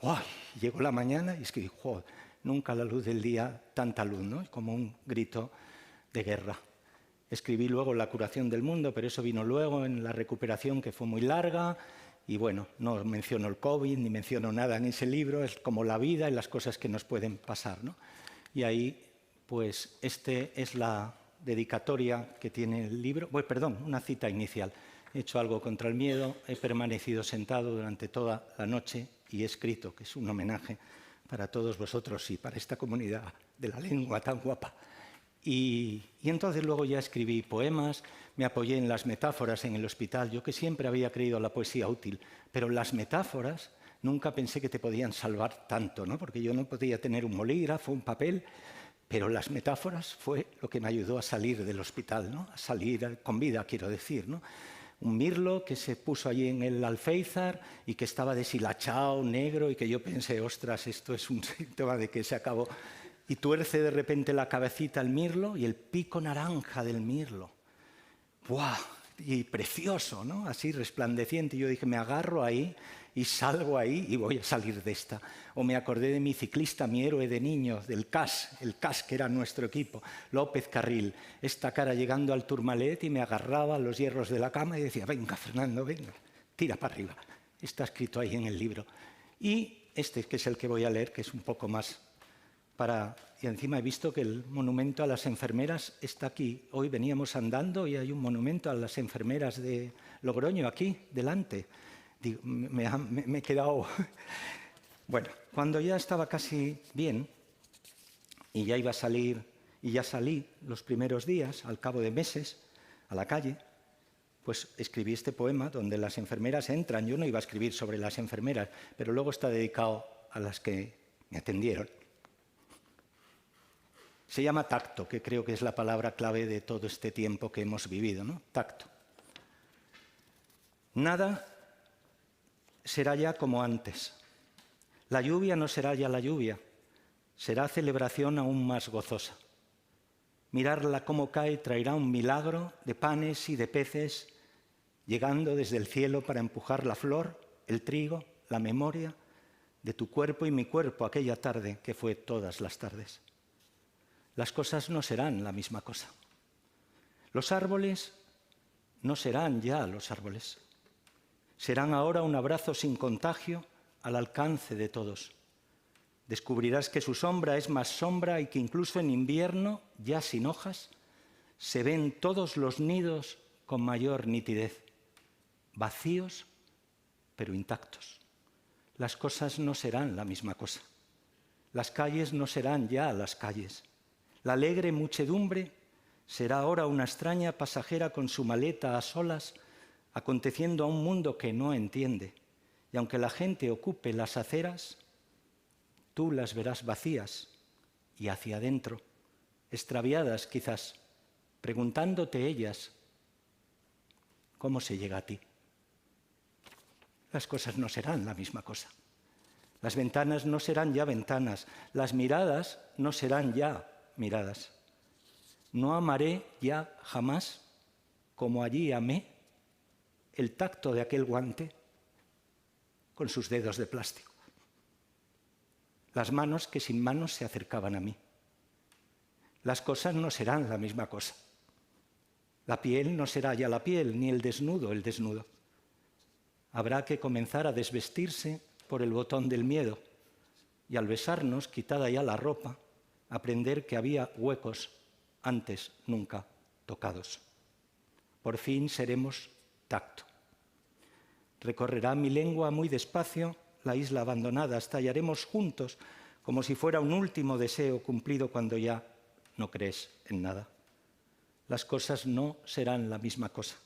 ¡Oh! Llegó la mañana y escribí, ¡joder! Nunca a la luz del día tanta luz, ¿no? Como un grito de guerra. Escribí luego La curación del mundo, pero eso vino luego en la recuperación, que fue muy larga, y bueno, no menciono el COVID ni menciono nada en ese libro, es como la vida y las cosas que nos pueden pasar, ¿no? Y ahí, pues, es la dedicatoria que tiene el libro. Bueno, perdón, una cita inicial. He hecho algo contra el miedo, he permanecido sentado durante toda la noche y he escrito, que es un homenaje para todos vosotros y para esta comunidad de la lengua tan guapa. Y entonces luego ya escribí poemas, me apoyé en las metáforas en el hospital. Yo que siempre había creído la poesía útil, pero las metáforas nunca pensé que te podían salvar tanto, ¿no? Porque yo no podía tener un bolígrafo, un papel, pero las metáforas fue lo que me ayudó a salir del hospital, ¿no? A salir con vida, quiero decir, ¿no? Un mirlo que se puso allí en el alféizar y que estaba deshilachado, negro, y que yo pensé, ostras, esto es un síntoma de que se acabó. Y tuerce de repente la cabecita el mirlo y el pico naranja del mirlo. ¡Buah! Y precioso, ¿no? Así resplandeciente. Y yo dije, me agarro ahí y salgo ahí y voy a salir de esta. O me acordé de mi ciclista, mi héroe de niño, del CAS, el CAS que era nuestro equipo, López Carril. Esta cara llegando al Tourmalet y me agarraba a los hierros de la cama y decía, venga, Fernando, venga, tira para arriba. Está escrito ahí en el libro. Y este, que es el que voy a leer, que es un poco más y encima he visto que el monumento a las enfermeras está aquí. Hoy veníamos andando y hay un monumento a las enfermeras de Logroño aquí, delante. Digo, me he quedado... Bueno, cuando ya estaba casi bien y ya iba a salir, y ya salí los primeros días, al cabo de meses, a la calle, pues escribí este poema donde las enfermeras entran. Yo no iba a escribir sobre las enfermeras, pero luego está dedicado a las que me atendieron. Se llama tacto, que creo que es la palabra clave de todo este tiempo que hemos vivido, ¿no? Tacto. Nada será ya como antes. La lluvia no será ya la lluvia, será celebración aún más gozosa. Mirarla cómo cae traerá un milagro de panes y de peces, llegando desde el cielo para empujar la flor, el trigo, la memoria de tu cuerpo y mi cuerpo aquella tarde que fue todas las tardes. Las cosas no serán la misma cosa. Los árboles no serán ya los árboles. Serán ahora un abrazo sin contagio al alcance de todos. Descubrirás que su sombra es más sombra y que incluso en invierno, ya sin hojas, se ven todos los nidos con mayor nitidez, vacíos pero intactos. Las cosas no serán la misma cosa. Las calles no serán ya las calles. La alegre muchedumbre será ahora una extraña pasajera con su maleta a solas, aconteciendo a un mundo que no entiende. Y aunque la gente ocupe las aceras, tú las verás vacías y hacia adentro, extraviadas quizás, preguntándote ellas, ¿cómo se llega a ti? Las cosas no serán la misma cosa. Las ventanas no serán ya ventanas, las miradas no serán ya miradas. No amaré ya jamás, como allí amé, el tacto de aquel guante con sus dedos de plástico. Las manos que sin manos se acercaban a mí. Las cosas no serán la misma cosa. La piel no será ya la piel, ni el desnudo el desnudo. Habrá que comenzar a desvestirse por el botón del miedo y al besarnos, quitada ya la ropa, aprender que había huecos antes nunca tocados. Por fin seremos tacto. Recorrerá mi lengua muy despacio la isla abandonada, estallaremos juntos como si fuera un último deseo cumplido cuando ya no crees en nada. Las cosas no serán la misma cosa.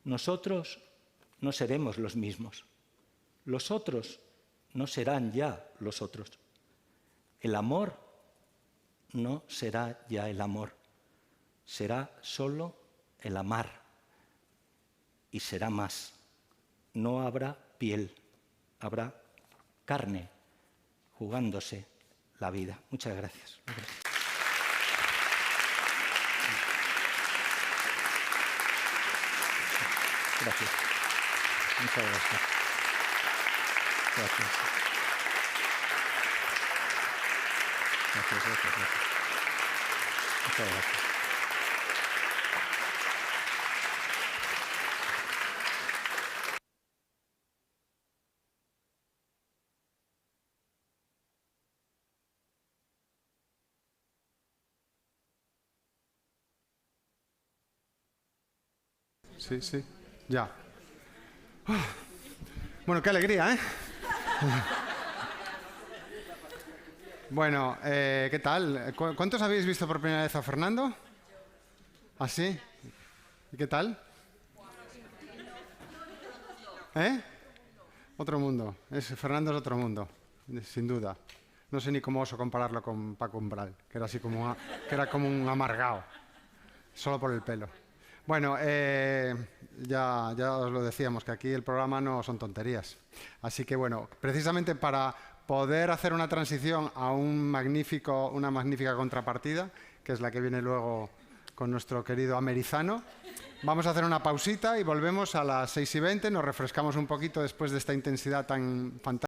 Nosotros no seremos los mismos. Los otros no serán ya los otros. El amor no será ya el amor. Será solo el amar. Y será más. No habrá piel, habrá carne jugándose la vida. Muchas gracias. Gracias. Muchas gracias. Gracias. Gracias. Muchas gracias. Sí, sí, ya. Bueno, qué alegría, ¿eh? Bueno, ¿qué tal? ¿Cuántos habéis visto por primera vez a Fernando? ¿Ah, sí? ¿Y qué tal? ¿Eh? Otro mundo. Fernando es otro mundo, sin duda. No sé ni cómo oso compararlo con Paco Umbral, que era así como un amargado, solo por el pelo. Bueno, ya os lo decíamos, que aquí el programa no son tonterías. Así que, bueno, precisamente para poder hacer una transición a una magnífica contrapartida, que es la que viene luego con nuestro querido amerizano, vamos a hacer una pausita y volvemos a las 6:20, nos refrescamos un poquito después de esta intensidad tan fantástica.